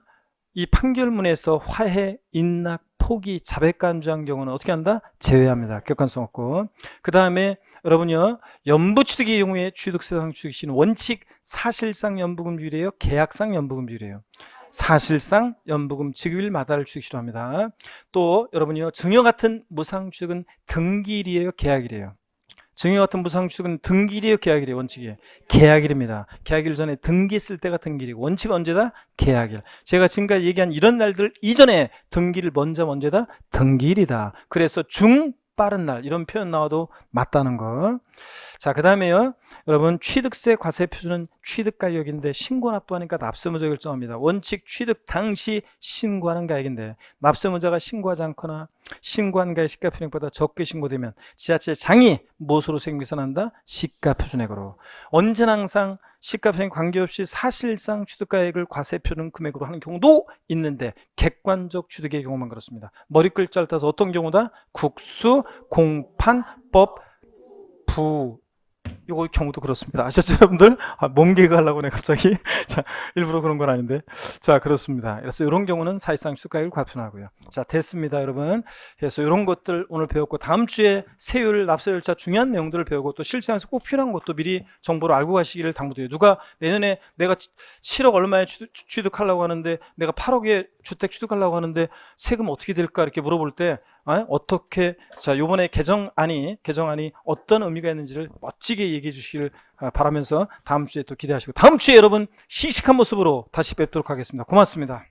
이 판결문에서 화해, 인락, 포기, 자백간주한 경우는 어떻게 한다? 제외합니다. 객관성 없고. 그 다음에 여러분요, 연부취득의 경우에 취득세상 취득시는 원칙 사실상 연부금 비율이에요? 계약상 연부금 비율이에요? 사실상 연부금 지급일마다를 취득시로 합니다. 또 여러분요, 증여 같은 무상 취득은 등기일이에요? 계약일이에요? 증여 같은 무상 취득은 등기일이에요? 계약일이에요? 원칙이 계약일입니다. 계약일 전에 등기했을 때가 등기일이고 원칙은 언제다? 계약일. 제가 지금까지 얘기한 이런 날들 이전에 등기를 먼저다? 등기일이다. 그래서 빠른 날 이런 표현 나와도 맞다는 거. 자, 그 다음에요, 여러분 취득세 과세 표준은 취득 가격인데 신고 납부하니까 납세무자 결정합니다. 원칙 취득 당시 신고하는 가액인데 납세무자가 신고하지 않거나 신고한 가액 시가 표준액보다 적게 신고되면 지자체장이 무엇으로 생계산한다? 시가 표준액으로. 언제나 항상 시가 표준액 관계없이 사실상 취득가액을 과세 표준 금액으로 하는 경우도 있는데 객관적 취득의 경우만 그렇습니다. 머리 글자를 따서 어떤 경우다? 국수, 공판, 법, 부. 이거 경우도 그렇습니다. 아셨죠, 여러분들? 몸개그 하려고 내 갑자기. 자, 일부러 그런 건 아닌데. 자, 그렇습니다. 그래서 이런 경우는 사실상 취득가액을 과표하고요. 자, 됐습니다, 여러분. 그래서 이런 것들 오늘 배웠고, 다음 주에 세율, 납세 절차 중요한 내용들을 배우고, 또 실생활에서 꼭 필요한 것도 미리 정보를 알고 가시기를 당부드려요. 누가 내년에 내가 7억 얼마에 취득하려고 하는데, 내가 8억에 주택 취득하려고 하는데 세금 어떻게 될까 이렇게 물어볼 때 어떻게, 자, 요번에 개정안이 어떤 의미가 있는지를 멋지게 얘기해 주시길 바라면서 다음 주에 또 기대하시고, 다음 주에 여러분 씩씩한 모습으로 다시 뵙도록 하겠습니다. 고맙습니다.